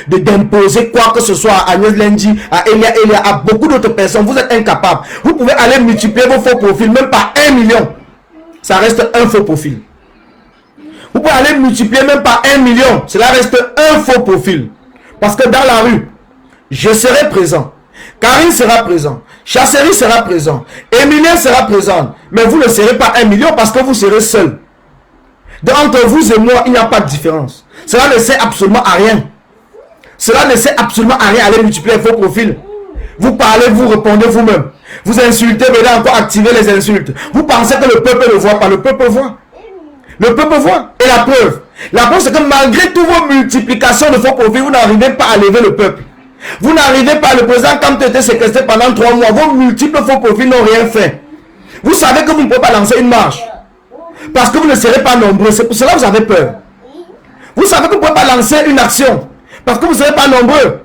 Speaker 1: d'imposer quoi que ce soit à Agnès Lendi, à Elia, à beaucoup d'autres personnes. Vous êtes incapable. Vous pouvez aller multiplier vos faux profils, même par 1 million. Ça reste un faux profil. Vous pouvez aller multiplier même par 1 million. Cela reste un faux profil. Parce que dans la rue, je serai présent. Karine sera présent. Chasserie sera présent. Emilien sera présent. Mais vous ne serez pas 1 million parce que vous serez seul. Donc entre vous et moi, il n'y a pas de différence. Cela ne sert absolument à rien. Cela ne sert absolument à rien. Allez multiplier vos profils. Vous parlez, vous répondez vous-même. Vous insultez, mais là encore activez les insultes. Vous pensez que le peuple ne voit pas. Le peuple voit. Le peuple voit. Et la preuve c'est que malgré toutes vos multiplications de faux profils, vous n'arrivez pas à lever le peuple. Vous n'arrivez pas, le président Kamto était séquestré pendant 3 mois. Vos multiples faux profils n'ont rien fait. Vous savez que vous ne pouvez pas lancer une marche. Parce que vous ne serez pas nombreux. C'est pour cela que vous avez peur. Vous savez que vous ne pouvez pas lancer une action. Parce que vous ne serez pas nombreux.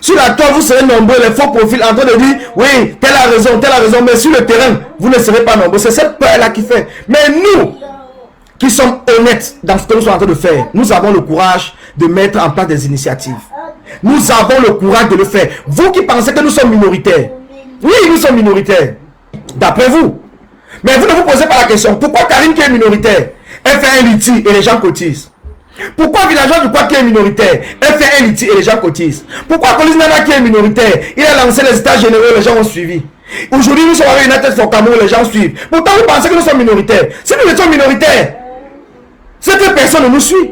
Speaker 1: Sur la toile, vous serez nombreux, les faux profils en train de dire, oui, telle a raison. Mais sur le terrain, vous ne serez pas nombreux. C'est cette peur-là qui fait. Mais nous, qui sommes honnêtes dans ce que nous sommes en train de faire, nous avons le courage de mettre en place des initiatives. Nous avons le courage de le faire. Vous qui pensez que nous sommes minoritaires, oui, nous sommes minoritaires, d'après vous. Mais vous ne vous posez pas la question, pourquoi Karine qui est minoritaire, elle fait un litige et les gens cotisent? Pourquoi Villageois du Quoi qui est minoritaire, elle fait un litige et les gens cotisent? Pourquoi Colis Nana qui est minoritaire, il a lancé les états généraux, les gens ont suivi? Aujourd'hui, nous sommes avec une tête sur Cameroun, les gens suivent. Pourtant, vous pensez que nous sommes minoritaires? Si nous étions minoritaires, c'est que personne ne nous suit.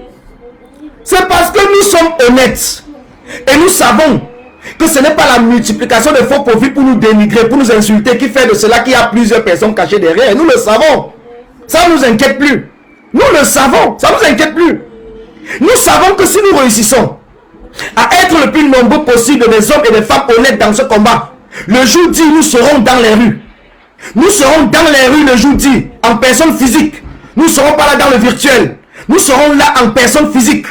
Speaker 1: C'est parce que nous sommes honnêtes. Et nous savons que ce n'est pas la multiplication de faux profils pour nous dénigrer, pour nous insulter, qui fait de cela qu'il y a plusieurs personnes cachées derrière. Nous le savons. Ça ne nous inquiète plus. Nous le savons. Ça ne nous inquiète plus. Nous savons que si nous réussissons à être le plus nombreux possible des hommes et des femmes honnêtes dans ce combat, le jour dit, nous serons dans les rues. Nous serons dans les rues le jour dit, en personne physique. Nous ne serons pas là dans le virtuel. Nous serons là en personne physique.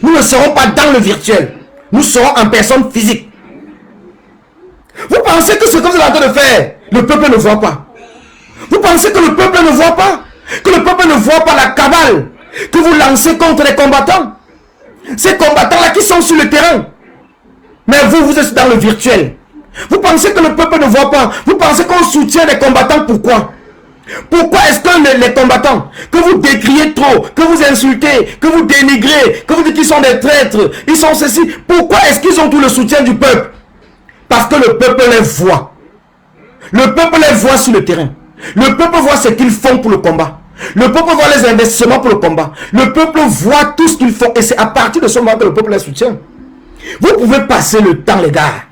Speaker 1: Nous ne serons pas dans le virtuel. Nous serons en personne physique. Vous pensez que ce que vous êtes en train de faire, le peuple ne voit pas? Vous pensez que le peuple ne voit pas? Que le peuple ne voit pas la cabale que vous lancez contre les combattants? Ces combattants-là qui sont sur le terrain. Mais vous êtes dans le virtuel. Vous pensez que le peuple ne voit pas? Vous pensez qu'on soutient les combattants? Pourquoi? Pourquoi est-ce que les combattants, que vous décriez trop, que vous insultez, que vous dénigrez, que vous dites qu'ils sont des traîtres, ils sont ceci, pourquoi est-ce qu'ils ont tout le soutien du peuple? Parce que le peuple les voit. Le peuple les voit sur le terrain. Le peuple voit ce qu'ils font pour le combat. Le peuple voit les investissements pour le combat. Le peuple voit tout ce qu'ils font. Et c'est à partir de ce moment que le peuple les soutient. Vous pouvez passer le temps, les gars,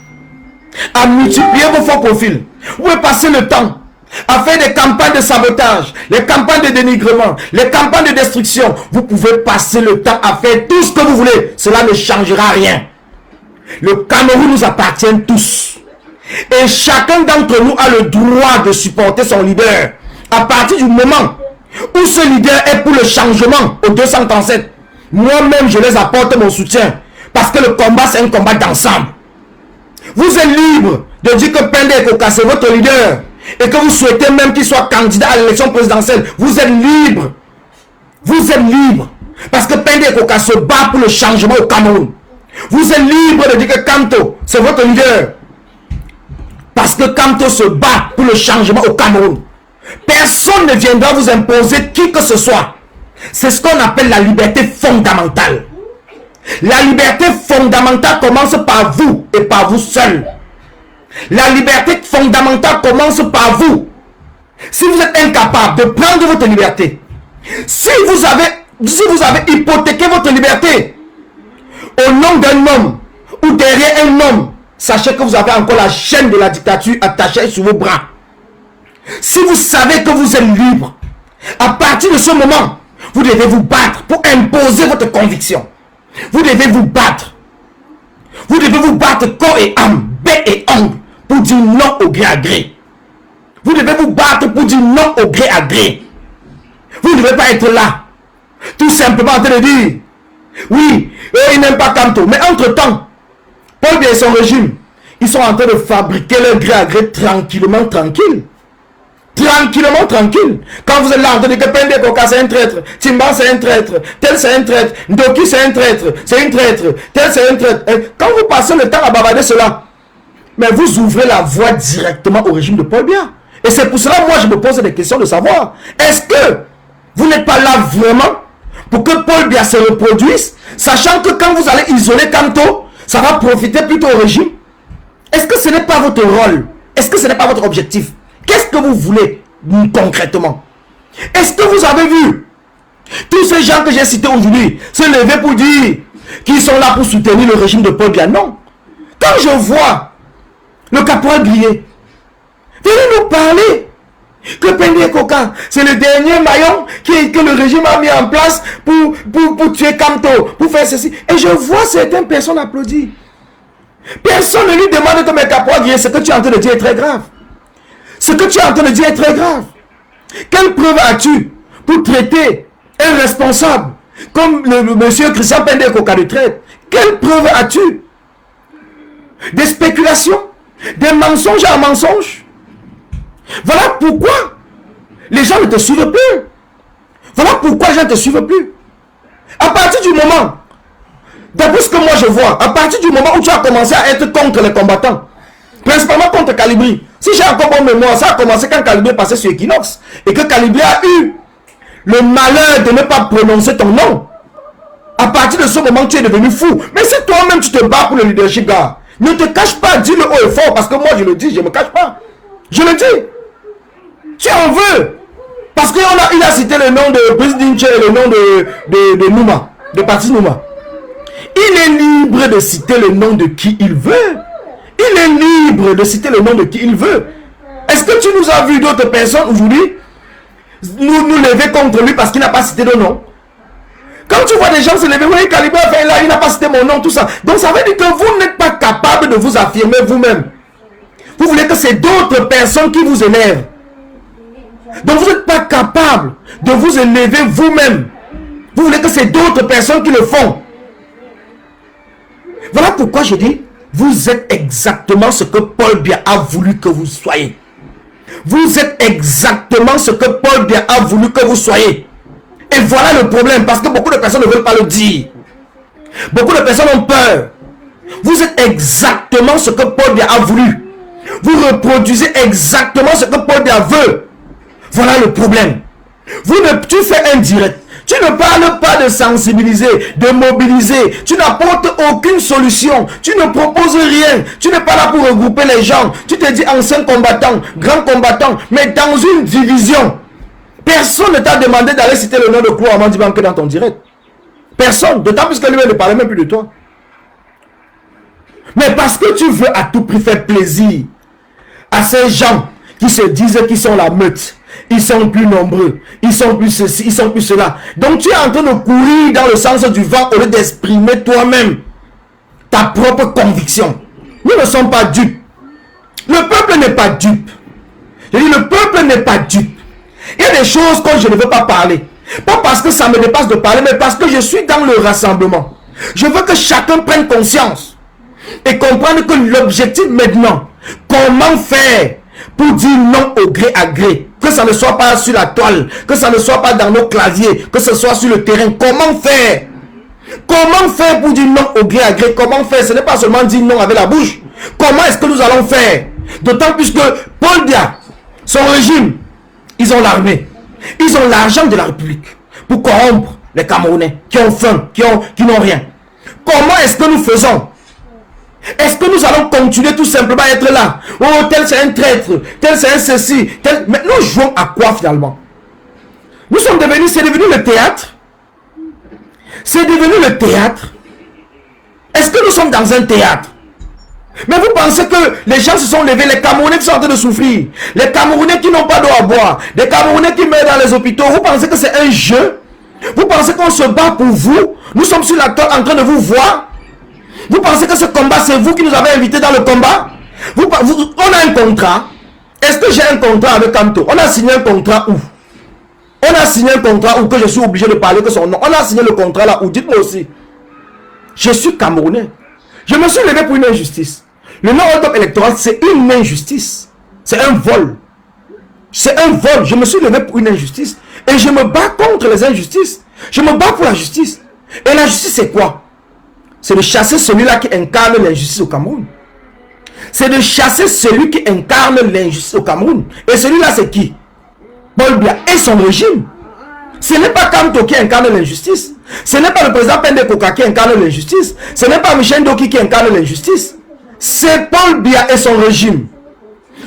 Speaker 1: à multiplier vos faux profils. Vous pouvez passer le temps à faire des campagnes de sabotage, les campagnes de dénigrement, les campagnes de destruction. Vous pouvez passer le temps à faire tout ce que vous voulez. Cela ne changera rien. Le Cameroun nous appartient tous. Et chacun d'entre nous a le droit de supporter son leader. À partir du moment où ce leader est pour le changement au 237, moi-même je les apporte mon soutien. Parce que le combat, c'est un combat d'ensemble. Vous êtes libre de dire que Pende Ekoka, c'est votre leader. Et que vous souhaitez même qu'il soit candidat à l'élection présidentielle. Vous êtes libre. Vous êtes libre. Parce que Pende Ekoka se bat pour le changement au Cameroun. Vous êtes libre de dire que Kamto, c'est votre leader. Parce que Kamto se bat pour le changement au Cameroun. Personne ne viendra vous imposer qui que ce soit. C'est ce qu'on appelle la liberté fondamentale. La liberté fondamentale commence par vous et par vous seul. La liberté fondamentale commence par vous. Si vous êtes incapable de prendre votre liberté, si vous avez hypothéqué votre liberté au nom d'un homme ou derrière un homme, sachez que vous avez encore la chaîne de la dictature attachée sur vos bras. Si vous savez que vous êtes libre, à partir de ce moment, vous devez vous battre pour imposer votre conviction. Vous devez vous battre. Vous devez vous battre corps et âme, bec et ongle, pour dire non au gré à gré. Vous devez vous battre pour dire non au gré à gré. Vous ne devez pas être là, tout simplement en train de dire, oui, eux ils n'aiment pas Kamto. Mais entre-temps, Paul Biya et son régime, ils sont en train de fabriquer leur gré à gré tranquillement, tranquille. Tranquillement, tranquille. Quand vous êtes là en train de dire que Pende Ekoka c'est un traître, Timba c'est un traître, tel c'est un traître, Ndoki c'est un traître, c'est une traître, tel c'est un traître. Et quand vous passez le temps à bavarder cela, mais vous ouvrez la voie directement au régime de Paul Biya. Et c'est pour cela, moi, je me pose des questions de savoir, est-ce que vous n'êtes pas là vraiment pour que Paul Biya se reproduise, sachant que quand vous allez isoler Kamto, ça va profiter plutôt au régime? Est-ce que ce n'est pas votre rôle? Est-ce que ce n'est pas votre objectif? Qu'est-ce que vous voulez concrètement? Est-ce que vous avez vu tous ces gens que j'ai cités aujourd'hui se lever pour dire qu'ils sont là pour soutenir le régime de Paul Biya? Non. Quand je vois le caporal Brié venez nous parler que Pende Ekoka, c'est le dernier maillon que le régime a mis en place pour tuer Kamto, pour faire ceci. Et je vois certaines personnes applaudir. Personne ne lui demande que mes caporal Brié, ce que tu es en train de dire est très grave. Ce que tu es en train de dire est très grave. Quelle preuve as-tu pour traiter un responsable comme le monsieur Christian Pende Ekoka de traite? Quelle preuve as-tu? Des spéculations, des mensonges à mensonges. Voilà pourquoi les gens ne te suivent plus. Voilà pourquoi les gens ne te suivent plus. À partir du moment, d'après ce que moi je vois, à partir du moment où tu as commencé à être contre les combattants, principalement contre Calibri, si j'ai encore bonne mémoire, ça a commencé quand Calibri est passé sur Equinox et que Calibri a eu le malheur de ne pas prononcer ton nom. À partir de ce moment, tu es devenu fou. Mais si toi-même tu te bats pour le leadership, gars, ne te cache pas, dis-le haut et fort, parce que moi je le dis, je ne me cache pas. Je le dis. Tu en veux. Parce qu'il a cité le nom de Brice Dinche et le nom de Nouma, de Patrice Nouma. Il est libre de citer le nom de qui il veut. Il est libre de citer le nom de qui il veut. Est-ce que tu nous as vu d'autres personnes aujourd'hui nous lever contre lui parce qu'il n'a pas cité de nom? Quand tu vois des gens se lever, oui, Calibri a fait là, il n'a pas cité mon nom, tout ça. Donc ça veut dire que vous n'êtes pas capable de vous affirmer vous-même. Vous voulez que c'est d'autres personnes qui vous énervent. Donc vous n'êtes pas capable de vous élever vous-même. Vous voulez que c'est d'autres personnes qui le font. Voilà pourquoi je dis, vous êtes exactement ce que Paul Biya a voulu que vous soyez. Vous êtes exactement ce que Paul Biya a voulu que vous soyez. Et voilà le problème, parce que beaucoup de personnes ne veulent pas le dire. Beaucoup de personnes ont peur. Vous êtes exactement ce que Paul Biya a voulu. Vous reproduisez exactement ce que Paul Biya veut. Voilà le problème. Tu fais un direct. Tu ne parles pas de sensibiliser, de mobiliser. Tu n'apportes aucune solution. Tu ne proposes rien. Tu n'es pas là pour regrouper les gens. Tu te dis ancien combattant, grand combattant, mais dans une division. Personne ne t'a demandé d'aller citer le nom de Claude Amandi Banké dans ton direct. Personne. D'autant plus que lui ne parlait même plus de toi. Mais parce que tu veux à tout prix faire plaisir à ces gens qui se disent qu'ils sont la meute. Ils sont plus nombreux. Ils sont plus ceci, ils sont plus cela. Donc tu es en train de courir dans le sens du vent au lieu d'exprimer toi-même ta propre conviction. Nous ne sommes pas dupes. Le peuple n'est pas dupe. Je dis, le peuple n'est pas dupe. Il y a des choses que je ne veux pas parler. Pas parce que ça me dépasse de parler, mais parce que je suis dans le rassemblement. Je veux que chacun prenne conscience et comprendre que l'objectif maintenant, comment faire pour dire non au gré à gré, que ça ne soit pas sur la toile, que ça ne soit pas dans nos claviers, que ce soit sur le terrain. Comment faire? Comment faire pour dire non au gré à gré? Comment faire? Ce n'est pas seulement dire non avec la bouche. Comment est-ce que nous allons faire? D'autant plus que Paul Biya, son régime, ils ont l'armée, ils ont l'argent de la République pour corrompre les Camerounais qui ont faim, qui n'ont rien. Comment est-ce que nous faisons? Est-ce que nous allons continuer tout simplement à être là? Oh, tel c'est un traître, tel c'est un ceci, tel... Mais nous jouons à quoi finalement? Nous sommes devenus, c'est devenu le théâtre. C'est devenu le théâtre. Est-ce que nous sommes dans un théâtre? Mais vous pensez que les gens se sont levés, les Camerounais qui sont en train de souffrir, les Camerounais qui n'ont pas d'eau à boire, les Camerounais qui meurent dans les hôpitaux, vous pensez que c'est un jeu? Vous pensez qu'on se bat pour vous? Nous sommes sur la toile en train de vous voir? Vous pensez que ce combat, c'est vous qui nous avez invités dans le combat? On a un contrat. Est-ce que j'ai un contrat avec Kanto? On a signé un contrat où? On a signé un contrat où que je suis obligé de parler que son nom. On a signé le contrat là où? Dites-moi aussi. Je suis Camerounais. Je me suis levé pour une injustice. Le non-top électoral, c'est une injustice. C'est un vol. C'est un vol. Je me suis levé pour une injustice. Et je me bats contre les injustices. Je me bats pour la justice. Et la justice, c'est quoi? C'est de chasser celui-là qui incarne l'injustice au Cameroun. C'est de chasser celui qui incarne l'injustice au Cameroun. Et celui-là, c'est qui? Paul Biya et son régime. Ce n'est pas Kanto qui incarne l'injustice. Ce n'est pas le président Pende Koka qui incarne l'injustice. Ce n'est pas Michel Ndoki qui incarne l'injustice. C'est Paul Biya et son régime.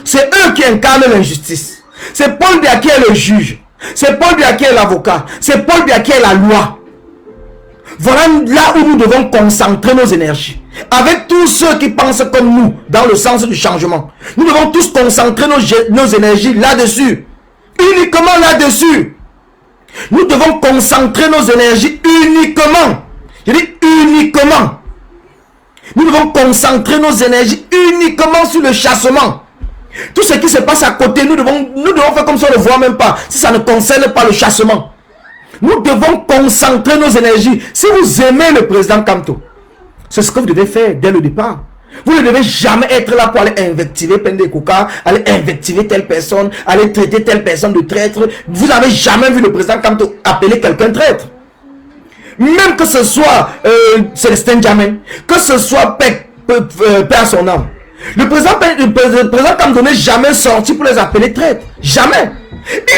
Speaker 1: C'est eux qui incarnent l'injustice. C'est Paul Biya qui est le juge. C'est Paul Biya qui est l'avocat. C'est Paul Biya qui est la loi. Voilà là où nous devons concentrer nos énergies. Avec tous ceux qui pensent comme nous, dans le sens du changement. Nous devons tous concentrer nos énergies là-dessus. Uniquement là-dessus. Nous devons concentrer nos énergies uniquement. Je dis uniquement. Nous devons concentrer nos énergies uniquement sur le chassement. Tout ce qui se passe à côté, nous devons faire comme si on ne voit même pas. Si ça ne concerne pas le chassement. Nous devons concentrer nos énergies. Si vous aimez le président Kanto, c'est ce que vous devez faire dès le départ. Vous ne devez jamais être là pour aller invectiver Pende Koka, aller invectiver telle personne, aller traiter telle personne de traître. Vous n'avez jamais vu le président Kanto appeler quelqu'un traître. Même que ce soit Célestin Djamé, que ce soit Père son âme. Le président Kanto n'est jamais sorti pour les appeler traîtres. Jamais.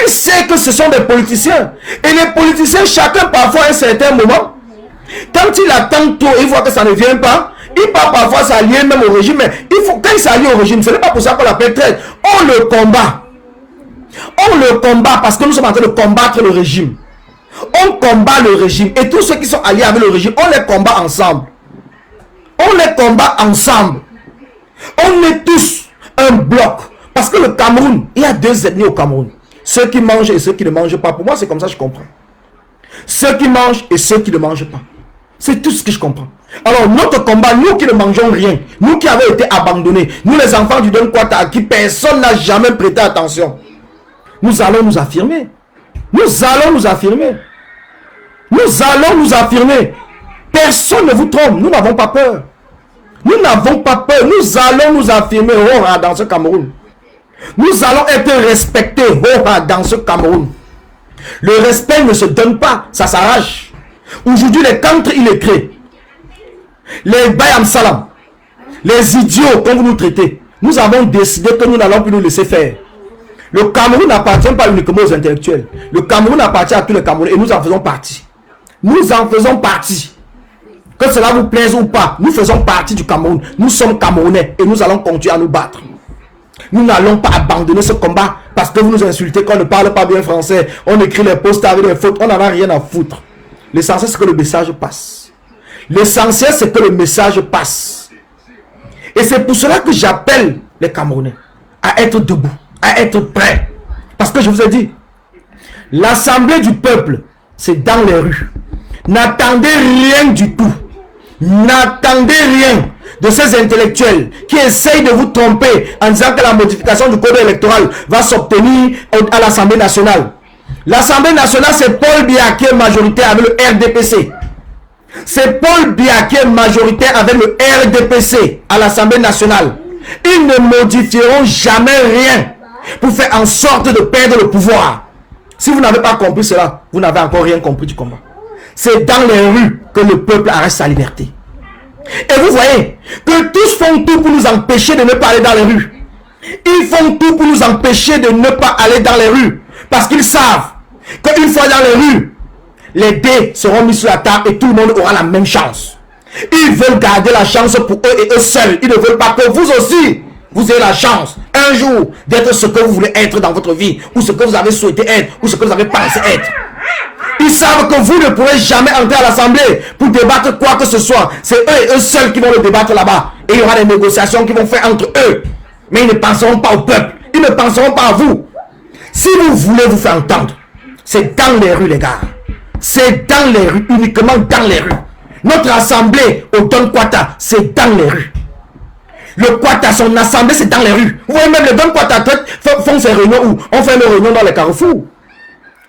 Speaker 1: Il sait que ce sont des politiciens. Et les politiciens, chacun parfois à un certain moment, quand il attend trop, il voit que ça ne vient pas, il part parfois s'allier même au régime. Mais quand il s'allie au régime, ce n'est pas pour ça qu'on l'appelle traître. On le combat. On le combat parce que nous sommes en train de combattre le régime. On combat le régime. Et tous ceux qui sont alliés avec le régime, on les combat ensemble. On les combat ensemble. On est tous un bloc. Parce que le Cameroun, il y a deux ethnies au Cameroun. Ceux qui mangent et ceux qui ne mangent pas. Pour moi, c'est comme ça que je comprends. Ceux qui mangent et ceux qui ne mangent pas. C'est tout ce que je comprends. Alors, notre combat, nous qui ne mangeons rien, nous qui avons été abandonnés, nous les enfants du Don Kwata à qui personne n'a jamais prêté attention, nous allons nous affirmer. Nous allons nous affirmer. Nous allons nous affirmer. Personne ne vous trompe. Nous n'avons pas peur. Nous n'avons pas peur. Nous allons nous affirmer dans ce Cameroun. Nous allons être respectés dans ce Cameroun. Le respect ne se donne pas, ça s'arrache. Aujourd'hui, les cantres, il est créé. Les Bayam Salam, les idiots, comme vous nous traitez, nous avons décidé que nous n'allons plus nous laisser faire. Le Cameroun n'appartient pas uniquement aux intellectuels. Le Cameroun appartient à tous les Camerounais et nous en faisons partie. Nous en faisons partie. Que cela vous plaise ou pas, nous faisons partie du Cameroun. Nous sommes Camerounais et nous allons continuer à nous battre. Nous n'allons pas abandonner ce combat parce que vous nous insultez qu'on ne parle pas bien français. On écrit les posts avec des fautes. On n'en a rien à foutre. L'essentiel, c'est que le message passe. L'essentiel, c'est que le message passe. Et c'est pour cela que j'appelle les Camerounais à être debout, à être prêts. Parce que je vous ai dit, l'Assemblée du peuple, c'est dans les rues. N'attendez rien du tout. N'attendez rien de ces intellectuels qui essayent de vous tromper en disant que la modification du code électoral va s'obtenir à l'Assemblée nationale. L'Assemblée nationale, c'est Paul Biya qui est majoritaire avec le RDPC. C'est Paul Biya qui est majoritaire avec le RDPC à l'Assemblée nationale. Ils ne modifieront jamais rien pour faire en sorte de perdre le pouvoir. Si vous n'avez pas compris cela, vous n'avez encore rien compris du combat. C'est dans les rues que le peuple arrête sa liberté. Et vous voyez que tous font tout pour nous empêcher de ne pas aller dans les rues. Ils font tout pour nous empêcher de ne pas aller dans les rues. Parce qu'ils savent qu'une fois dans les rues, les dés seront mis sur la table et tout le monde aura la même chance. Ils veulent garder la chance pour eux et eux seuls. Ils ne veulent pas que vous aussi, vous ayez la chance un jour d'être ce que vous voulez être dans votre vie, ou ce que vous avez souhaité être, ou ce que vous avez pensé être. Ils savent que vous ne pourrez jamais entrer à l'Assemblée pour débattre quoi que ce soit. C'est eux et eux seuls qui vont le débattre là-bas. Et il y aura des négociations qui vont faire entre eux. Mais ils ne penseront pas au peuple. Ils ne penseront pas à vous. Si vous voulez vous faire entendre, c'est dans les rues, les gars. C'est dans les rues, uniquement dans les rues. Notre assemblée au Don Kwata, c'est dans les rues. Le Kwata, son assemblée, c'est dans les rues. Vous voyez même le Don Kwata font ses réunions où on fait nos réunions dans les carrefours.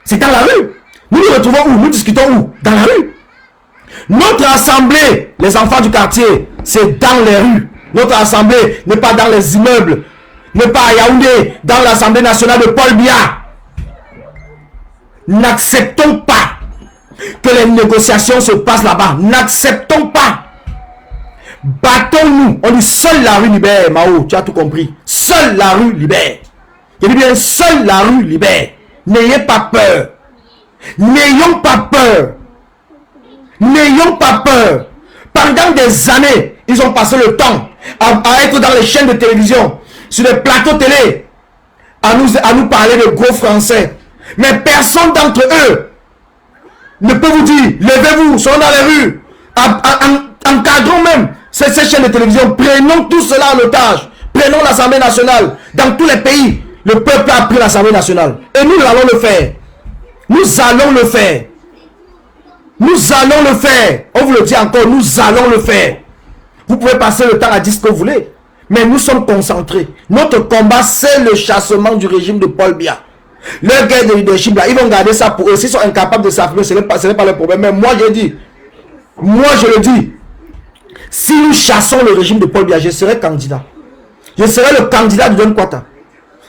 Speaker 1: C'est dans la rue. Nous nous retrouvons où? Nous discutons où? Dans la rue. Notre assemblée, les enfants du quartier, c'est dans les rues. Notre assemblée n'est pas dans les immeubles, n'est pas à Yaoundé, dans l'Assemblée nationale de Paul Biya. N'acceptons pas que les négociations se passent là-bas. N'acceptons pas. Battons-nous. On dit seule la rue libère. Mao, tu as tout compris. Seule la rue libère. Je dis bien seule la rue libère. N'ayez pas peur. N'ayons pas peur. N'ayons pas peur. Pendant des années, ils ont passé le temps à être dans les chaînes de télévision, sur les plateaux télé, à nous parler de gros français. Mais personne d'entre eux ne peut vous dire, levez-vous, soyons dans les rues, encadrons même ces chaînes de télévision, prenons tout cela en otage, prenons l'Assemblée nationale. Dans tous les pays, le peuple a pris l'Assemblée nationale. Et nous allons le faire. Nous allons le faire. Nous allons le faire. On vous le dit encore, nous allons le faire. Vous pouvez passer le temps à dire ce que vous voulez. Mais nous sommes concentrés. Notre combat, c'est le chassement du régime de Paul Biya. Leur guerre de leadership, là, ils vont garder ça pour eux. S'ils sont incapables de s'affirmer, ce n'est pas le problème. Mais moi, je dis, je le dis, si nous chassons le régime de Paul Biya, je serai candidat. Je serai le candidat de Don Kwata.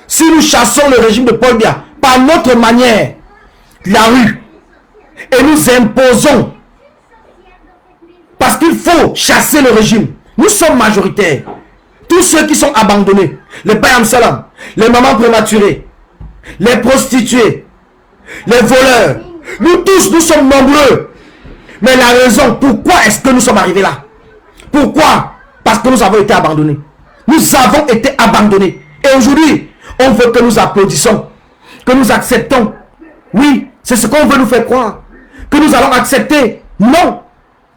Speaker 1: Si nous chassons le régime de Paul Biya, par notre manière, la rue, et nous imposons, parce qu'il faut chasser le régime. Nous sommes majoritaires. Tous ceux qui sont abandonnés, les Bayam Salam, les mamans prématurées, les prostituées, les voleurs, nous tous, nous sommes nombreux. Mais la raison, pourquoi est-ce que nous sommes arrivés là? Pourquoi? Parce que nous avons été abandonnés. Nous avons été abandonnés. Et aujourd'hui, on veut que nous applaudissons, que nous acceptons. Oui, c'est ce qu'on veut nous faire croire. Que nous allons accepter. Non.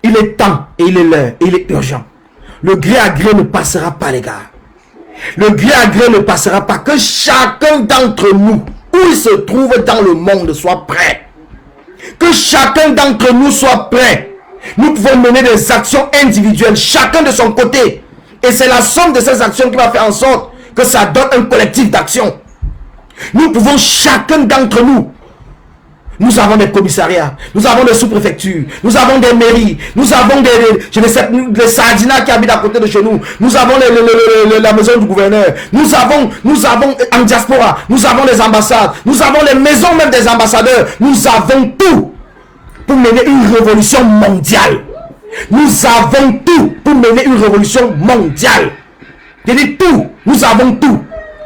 Speaker 1: Il est temps et il est l'heure et il est urgent. Le gré à gré ne passera pas, les gars. Le gré à gré ne passera pas. Que chacun d'entre nous, où il se trouve dans le monde, soit prêt. Que chacun d'entre nous soit prêt. Nous pouvons mener des actions individuelles, chacun de son côté. Et c'est la somme de ces actions qui va faire en sorte que ça donne un collectif d'action. Nous pouvons chacun d'entre nous. Nous avons des commissariats, nous avons des sous-préfectures, nous avons des mairies, nous avons des sardinas qui habitent à côté de chez nous, nous avons la maison du gouverneur, nous avons en diaspora, nous avons les ambassades, nous avons les maisons même des ambassadeurs, nous avons tout pour mener une révolution mondiale. Nous avons tout pour mener une révolution mondiale. Je dis tout, nous avons tout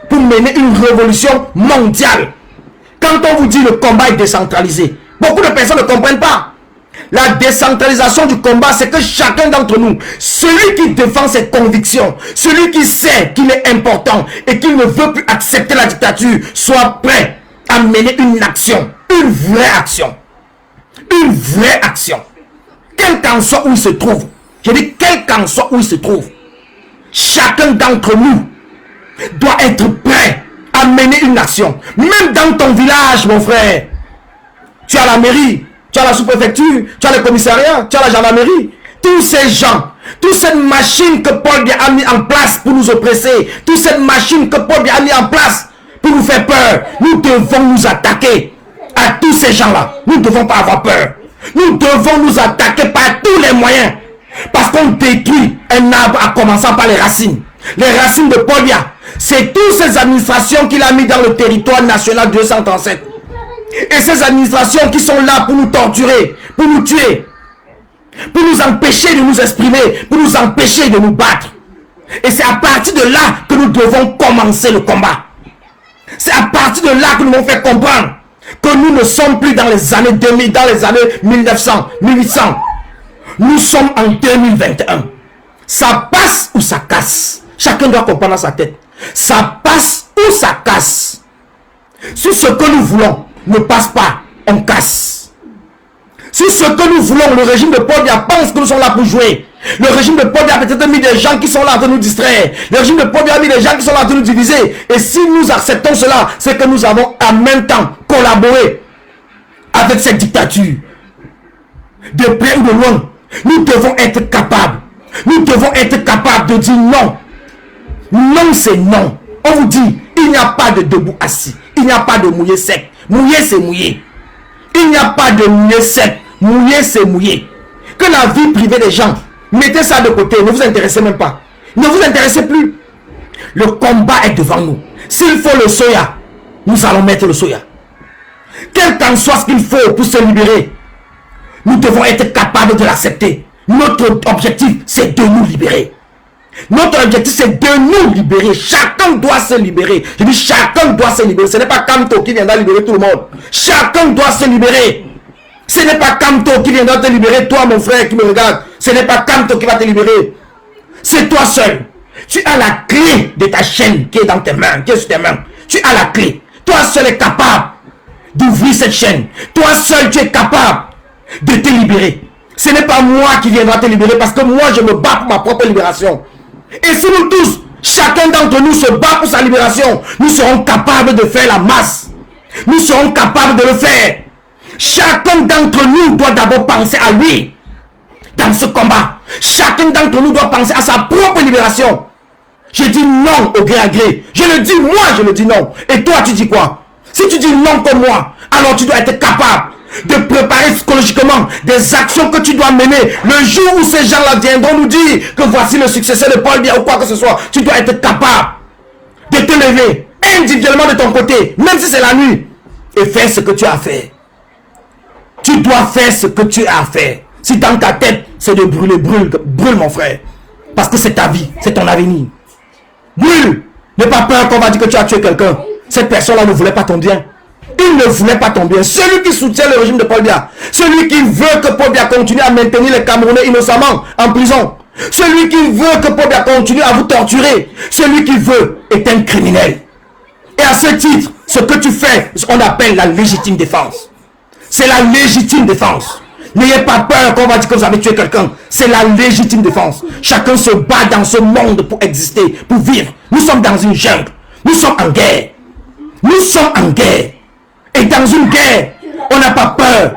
Speaker 1: pour mener une révolution mondiale. Quand on vous dit le combat est décentralisé, beaucoup de personnes ne comprennent pas. La décentralisation du combat, c'est que chacun d'entre nous, celui qui défend ses convictions, celui qui sait qu'il est important et qu'il ne veut plus accepter la dictature, soit prêt à mener une action, une vraie action. Une vraie action. Quel qu'en soit où il se trouve. Je dis quel qu'en soit où il se trouve. Chacun d'entre nous doit être prêt à mener une action. Même dans ton village, mon frère. Tu as la mairie, tu as la sous-préfecture, tu as le commissariat, tu as la gendarmerie. Tous ces gens, toute cette machine que Paul Biya a mis en place pour nous oppresser, toute cette machine que Paul Biya a mis en place pour nous faire peur, nous devons nous attaquer à tous ces gens-là. Nous ne devons pas avoir peur. Nous devons nous attaquer par tous les moyens. Parce qu'on détruit un arbre en commençant par les racines. Les racines de Paul Biya, c'est toutes ces administrations qu'il a mis dans le territoire national 237. Et ces administrations qui sont là pour nous torturer, pour nous tuer, pour nous empêcher de nous exprimer, pour nous empêcher de nous battre. Et c'est à partir de là que nous devons commencer le combat. C'est à partir de là que nous devons faire comprendre que nous ne sommes plus dans les années 2000, dans les années 1900, 1800. Nous sommes en 2021. Ça passe ou ça casse. Chacun doit comprendre dans sa tête. Ça passe ou ça casse. Si ce que nous voulons ne passe pas, on casse. Si ce que nous voulons, le régime de Paul Biya pense que nous sommes là pour jouer. Le régime de Paul Biya a peut-être mis des gens qui sont là de nous distraire. Le régime de Paul Biya a mis des gens qui sont là de nous diviser. Et si nous acceptons cela, c'est que nous avons en même temps collaboré avec cette dictature. De près ou de loin, nous devons être capables. Nous devons être capables de dire non. Non, c'est non. On vous dit, il n'y a pas de debout assis. Il n'y a pas de mouillé sec. Mouillé, c'est mouillé. Il n'y a pas de mouillé sec. Mouillé, c'est mouillé. Que la vie privée des gens, mettez ça de côté. Ne vous intéressez même pas. Ne vous intéressez plus. Le combat est devant nous. S'il faut le soya, nous allons mettre le soya. Quel qu'en soit ce qu'il faut pour se libérer, nous devons être capables de l'accepter. Notre objectif, c'est de nous libérer. Notre objectif, c'est de nous libérer. Chacun doit se libérer. Je dis chacun doit se libérer. Ce n'est pas Kamto qui viendra libérer tout le monde. Chacun doit se libérer. Ce n'est pas Kamto qui viendra te libérer, toi mon frère qui me regarde. Ce n'est pas Kamto qui va te libérer. C'est toi seul. Tu as la clé de ta chaîne qui est dans tes mains, qui est sur tes mains. Tu as la clé. Toi seul es capable d'ouvrir cette chaîne. Toi seul tu es capable de te libérer. Ce n'est pas moi qui viendra te libérer parce que moi je me bats pour ma propre libération. Et si nous tous, chacun d'entre nous se bat pour sa libération, nous serons capables de faire la masse. Nous serons capables de le faire. Chacun d'entre nous doit d'abord penser à lui dans ce combat. Chacun d'entre nous doit penser à sa propre libération. Je dis non au gré à gré. Je le dis moi, je le dis non. Et toi, tu dis quoi? Si tu dis non comme moi, alors tu dois être capable de préparer psychologiquement des actions que tu dois mener. Le jour où ces gens-là viendront nous dire que voici le successeur de Paul Biya ou quoi que ce soit, tu dois être capable de te lever individuellement de ton côté, même si c'est la nuit, et faire ce que tu as à faire. Tu dois faire ce que tu as à faire. Si dans ta tête, c'est de brûler, brûle mon frère. Parce que c'est ta vie, c'est ton avenir. Brûle. N'aie pas peur qu'on va dire que tu as tué quelqu'un. Cette personne-là ne voulait pas ton bien. Il ne voulait pas ton bien. Celui qui soutient le régime de Paul Biya, celui qui veut que Paul Biya continue à maintenir les Camerounais innocemment en prison, celui qui veut que Paul Biya continue à vous torturer, celui qui veut est un criminel. Et à ce titre, ce que tu fais, on appelle la légitime défense. C'est la légitime défense. N'ayez pas peur qu'on va dire que vous avez tué quelqu'un. C'est la légitime défense. Chacun se bat dans ce monde pour exister, pour vivre. Nous sommes dans une jungle. Nous sommes en guerre. Nous sommes en guerre. Et dans une guerre, on n'a pas peur.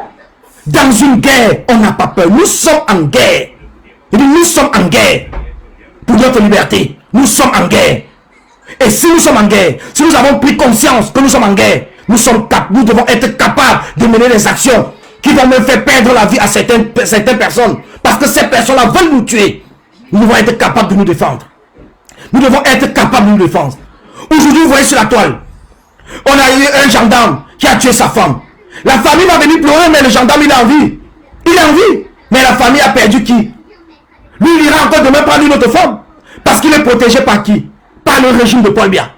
Speaker 1: Dans une guerre, on n'a pas peur. Nous sommes en guerre. Nous sommes en guerre pour notre liberté. Nous sommes en guerre. Et si nous sommes en guerre, si nous avons pris conscience que nous sommes en guerre, nous devons être capables de mener des actions qui vont même faire perdre la vie à certaines personnes. Parce que ces personnes-là veulent nous tuer. Nous devons être capables de nous défendre. Nous devons être capables de nous défendre. Aujourd'hui, vous voyez sur la toile, on a eu un gendarme qui a tué sa femme. La famille va venir pleurer, mais le gendarme, il a envie. Il a envie. Mais la famille a perdu qui? Lui, il ira encore demain prendre une autre femme. Parce qu'il est protégé par qui? Par le régime de Paul Biya.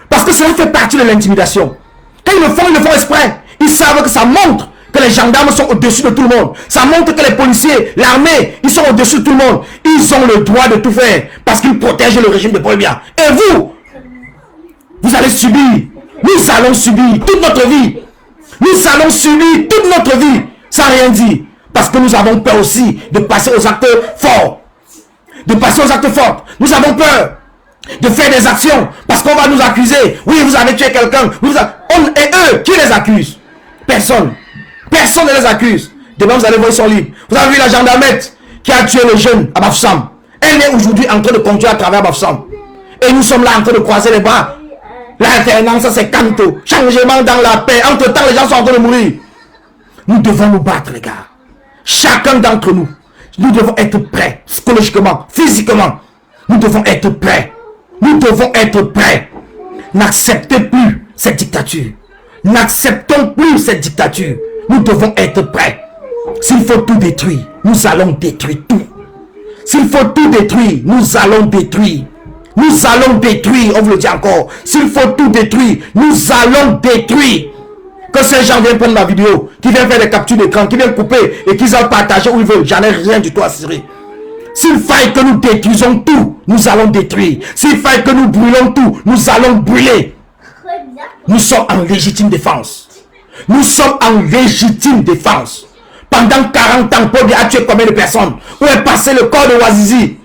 Speaker 1: Parce que cela fait partie de l'intimidation. Quand ils le font exprès. Ils savent que ça montre
Speaker 2: que les gendarmes sont au-dessus de tout le monde. Ça montre que les policiers, l'armée, ils sont au-dessus de tout le monde. Ils ont le droit de tout faire parce qu'ils protègent le régime de Paul Biya. Et vous, vous allez subir. Nous allons subir toute notre vie. Nous allons subir toute notre vie sans rien dire. Parce que nous avons peur aussi de passer aux actes forts. De passer aux actes forts. Nous avons peur de faire des actions parce qu'on va nous accuser. Oui, vous avez tué quelqu'un. Et eux, qui les accuse? Personne. Personne ne les accuse. Demain, vous allez voir, ils sont libres. Vous avez vu la gendarmette qui a tué le jeune à Bafoussam. Elle est aujourd'hui en train de continuer à travers Bafoussam. Et nous sommes là en train de croiser les bras. L'alternance, c'est canto. Changement dans la paix. Entre temps, les gens sont en train de mourir. Nous devons nous battre, les gars. Chacun d'entre nous. Nous devons être prêts, psychologiquement, physiquement. Nous devons être prêts. Nous devons être prêts. N'acceptez plus cette dictature. N'acceptons plus cette dictature. Nous devons être prêts. S'il faut tout détruire, nous allons détruire tout. S'il faut tout détruire, nous allons détruire. Nous allons détruire, on vous le dit encore. S'il faut tout détruire, nous allons détruire. Que ces gens viennent prendre ma vidéo, qui viennent faire des captures d'écran, qui viennent couper et qu'ils ont partagé où ils veulent. J'en ai rien du tout à cirer. S'il faille que nous détruisons tout, nous allons détruire. S'il faille que nous brûlons tout, nous allons brûler. Nous sommes en légitime défense. Nous sommes en légitime défense. Pendant 40 ans, Paul Biya a tué combien de personnes? Où est passé le corps de Ouazizi?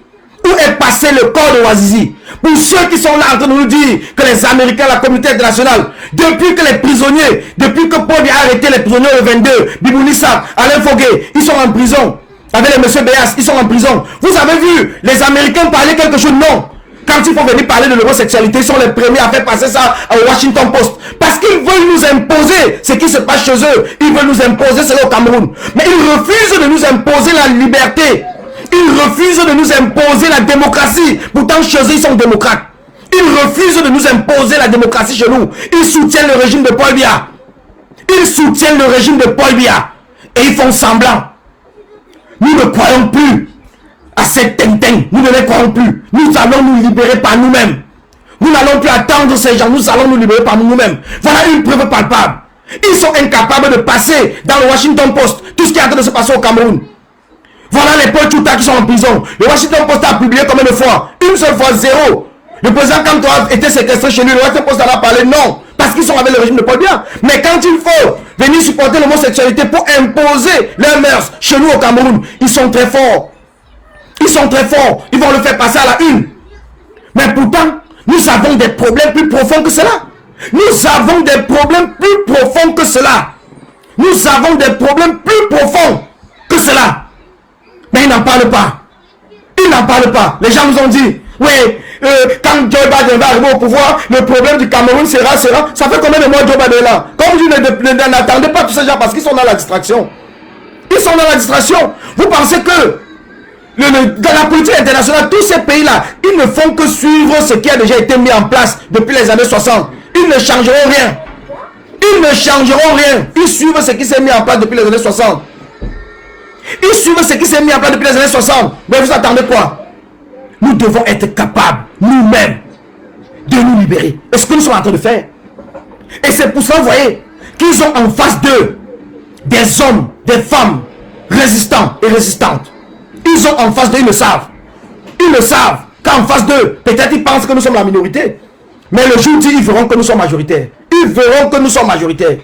Speaker 2: Où est passé le corps de Ouazizi? Pour ceux qui sont là en train de nous dire que les Américains, la communauté internationale, depuis que les prisonniers, depuis que Paul Biya a arrêté les prisonniers le 22, Bibounissa, Alain Fogué, ils sont en prison. Avec les messieurs Béas, ils sont en prison. Vous avez vu les Américains parler quelque chose? Non. Quand il faut venir parler de l'homosexualité, ils sont les premiers à faire passer ça au Washington Post. Parce qu'ils veulent nous imposer ce qui se passe chez eux. Ils veulent nous imposer cela au Cameroun. Mais ils refusent de nous imposer la liberté. Ils refusent de nous imposer la démocratie. Pourtant, chez eux, ils sont démocrates. Ils refusent de nous imposer la démocratie chez nous. Ils soutiennent le régime de Paul Biya. Ils soutiennent le régime de Paul Biya. Et ils font semblant. Nous ne croyons plus à cette tintin. Nous ne les croyons plus. Nous allons nous libérer par nous-mêmes. Nous n'allons plus attendre ces gens. Nous allons nous libérer par nous-mêmes. Voilà une preuve palpable. Ils sont incapables de passer dans le Washington Post tout ce qui est en train de se passer au Cameroun. Voilà les Paul Tchouta qui sont en prison. Le Washington Post a publié combien de fois? Une seule fois, 0. Le président Kantoa était séquestré chez lui. Le Washington Post en a parlé. Non. Parce qu'ils sont avec le régime de Paul Biya. Mais quand il faut venir supporter l'homosexualité pour imposer leurs mœurs chez nous au Cameroun, ils sont très forts. Ils sont très forts. Ils vont le faire passer à la une. Mais pourtant, nous avons des problèmes plus profonds que cela. Nous avons des problèmes plus profonds que cela. Nous avons des problèmes plus profonds que cela. Mais ils n'en parlent pas. Ils n'en parlent pas. Les gens nous ont dit, oui, quand Joe Biden va arriver au pouvoir, le problème du Cameroun sera. Ça fait combien de mois Joe Biden est là? Comme je dis, n'attendez pas tous ces gens parce qu'ils sont dans la distraction. Ils sont dans la distraction. Vous pensez que dans la politique internationale, tous ces pays-là, ils ne font que suivre ce qui a déjà été mis en place depuis les années 60. Ils ne changeront rien. Ils ne changeront rien. Ils suivent ce qui s'est mis en place depuis les années 60. Ils suivent ce qui s'est mis en place depuis les années 60. Mais vous attendez quoi? Nous devons être capables, nous-mêmes, de nous libérer. Et ce que nous sommes en train de faire. Et c'est pour ça, vous voyez, qu'ils ont en face d'eux des hommes, des femmes, résistants et résistantes. Ils ont en face d'eux, ils le savent. Ils le savent. Qu'en face d'eux, peut-être ils pensent que nous sommes la minorité. Mais le jour dit, ils verront que nous sommes majoritaires. Ils verront que nous sommes majoritaires.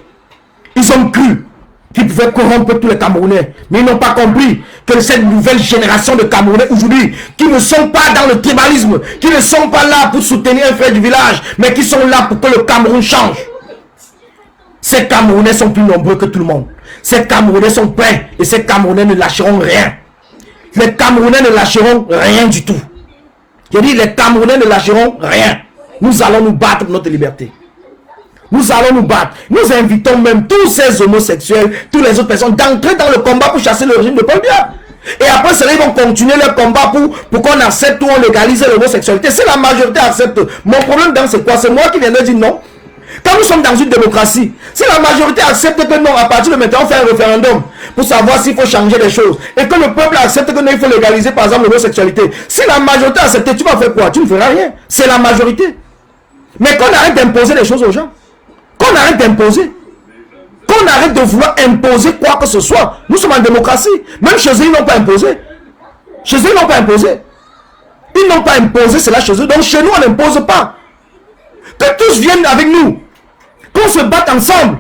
Speaker 2: Ils ont cru qu'ils pouvaient corrompre tous les Camerounais. Mais ils n'ont pas compris que cette nouvelle génération de Camerounais aujourd'hui, qui ne sont pas dans le tribalisme, qui ne sont pas là pour soutenir un frère du village, mais qui sont là pour que le Cameroun change. Ces Camerounais sont plus nombreux que tout le monde. Ces Camerounais sont prêts et ces Camerounais ne lâcheront rien. Les Camerounais ne lâcheront rien du tout. Je dis, les Camerounais ne lâcheront rien. Nous allons nous battre pour notre liberté. Nous allons nous battre. Nous invitons même tous ces homosexuels, toutes les autres personnes, d'entrer dans le combat pour chasser le régime de Paul Biya. Et après cela, ils vont continuer leur combat pour qu'on accepte ou on légalise l'homosexualité. Si la majorité accepte, mon problème dans c'est quoi? C'est moi qui viens de dire non. Quand nous sommes dans une démocratie, si la majorité accepte que non, à partir de maintenant, on fait un référendum pour savoir s'il faut changer les choses, et que le peuple accepte que non, il faut légaliser par exemple l'homosexualité, si la majorité accepte, tu vas faire quoi? Tu ne feras rien. C'est la majorité. Mais qu'on arrête d'imposer les choses aux gens. Qu'on arrête d'imposer. Qu'on arrête de vouloir imposer quoi que ce soit. Nous sommes en démocratie. Même chez eux, ils n'ont pas imposé. Chez eux, ils n'ont pas imposé. Ils n'ont pas imposé cela chez eux. Donc chez nous, on n'impose pas. Que tous viennent avec nous. Qu'on se batte ensemble.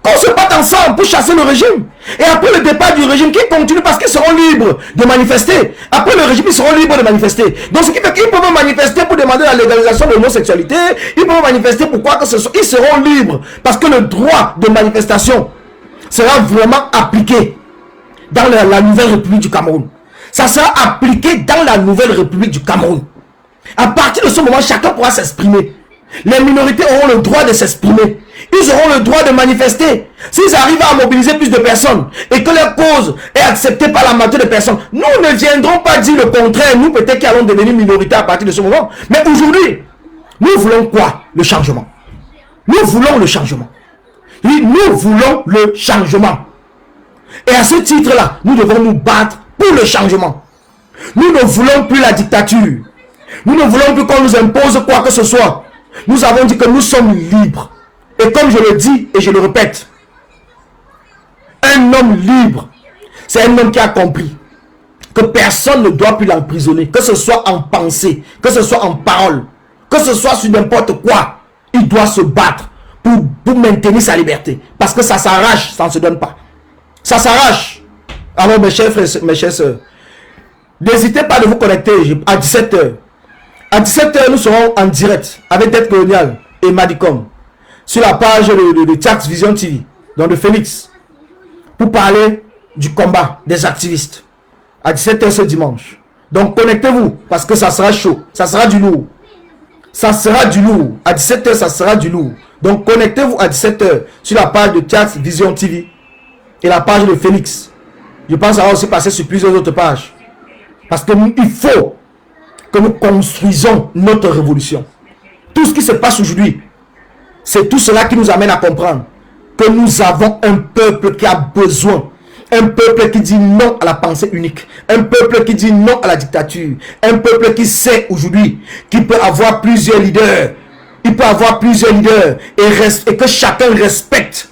Speaker 2: Qu'on se batte ensemble pour chasser le régime. Et après le départ du régime, qui continue parce qu'ils seront libres de manifester. Après le régime, ils seront libres de manifester. Donc ce qui fait qu'ils peuvent manifester pour demander la légalisation de l'homosexualité. Ils peuvent manifester pour quoi que ce soit. Ils seront libres. Parce que le droit de manifestation sera vraiment appliqué dans la nouvelle République du Cameroun. Ça sera appliqué dans la nouvelle République du Cameroun. À partir de ce moment, chacun pourra s'exprimer. Les minorités auront le droit de s'exprimer. Ils auront le droit de manifester. S'ils arrivent à mobiliser plus de personnes et que leur cause est acceptée par la majorité de personnes, nous ne viendrons pas dire le contraire. Nous, peut-être qu'allons devenir minorité à partir de ce moment. Mais aujourd'hui, nous voulons quoi? Le changement. Nous voulons le changement. Oui, nous voulons le changement. Et à ce titre-là, nous devons nous battre pour le changement. Nous ne voulons plus la dictature. Nous ne voulons plus qu'on nous impose quoi que ce soit. Nous avons dit que nous sommes libres. Et comme je le dis et je le répète, un homme libre, c'est un homme qui a compris que personne ne doit plus l'emprisonner, que ce soit en pensée, que ce soit en parole, que ce soit sur n'importe quoi. Il doit se battre pour maintenir sa liberté. Parce que ça s'arrache, ça ne se donne pas. Ça s'arrache. Alors mes chers frères, mes chères soeurs, n'hésitez pas de vous connecter à 17h. À 17h, nous serons en direct avec Tête Coloniale et Madicom sur la page de Tax Vision TV, donc de Félix, pour parler du combat des activistes à 17h ce dimanche. Donc connectez-vous parce que ça sera chaud, ça sera du lourd. Ça sera du lourd. À 17h, ça sera du lourd. Donc connectez-vous à 17h sur la page de Tax Vision TV et la page de Félix. Je pense que ça va aussi passer sur plusieurs autres pages. Parce que il faut que nous construisons notre révolution. Tout ce qui se passe aujourd'hui, c'est tout cela qui nous amène à comprendre que nous avons un peuple qui a besoin. Un peuple qui dit non à la pensée unique. Un peuple qui dit non à la dictature. Un peuple qui sait aujourd'hui qu'il peut avoir plusieurs leaders. Il peut avoir plusieurs leaders et que chacun respecte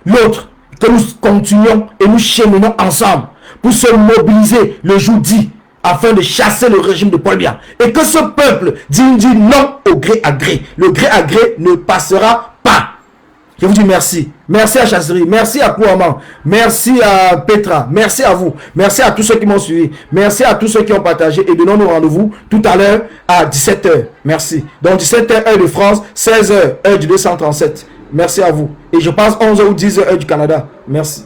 Speaker 2: l'autre. Que nous continuons et nous cheminons ensemble pour se mobiliser le jour dit afin de chasser le régime de Paul Biya. Et que ce peuple dit non au gré à gré. Le gré à gré ne passera pas. Je vous dis merci. Merci à Chasserie. Merci à Kouaman. Merci à Petra. Merci à vous. Merci à tous ceux qui m'ont suivi. Merci à tous ceux qui ont partagé. Et donnons-nous rendez-vous tout à l'heure à 17h. Merci. Donc 17h heure de France, 16h heure du 237. Merci à vous. Et je pense 11h ou 10h heure du Canada. Merci.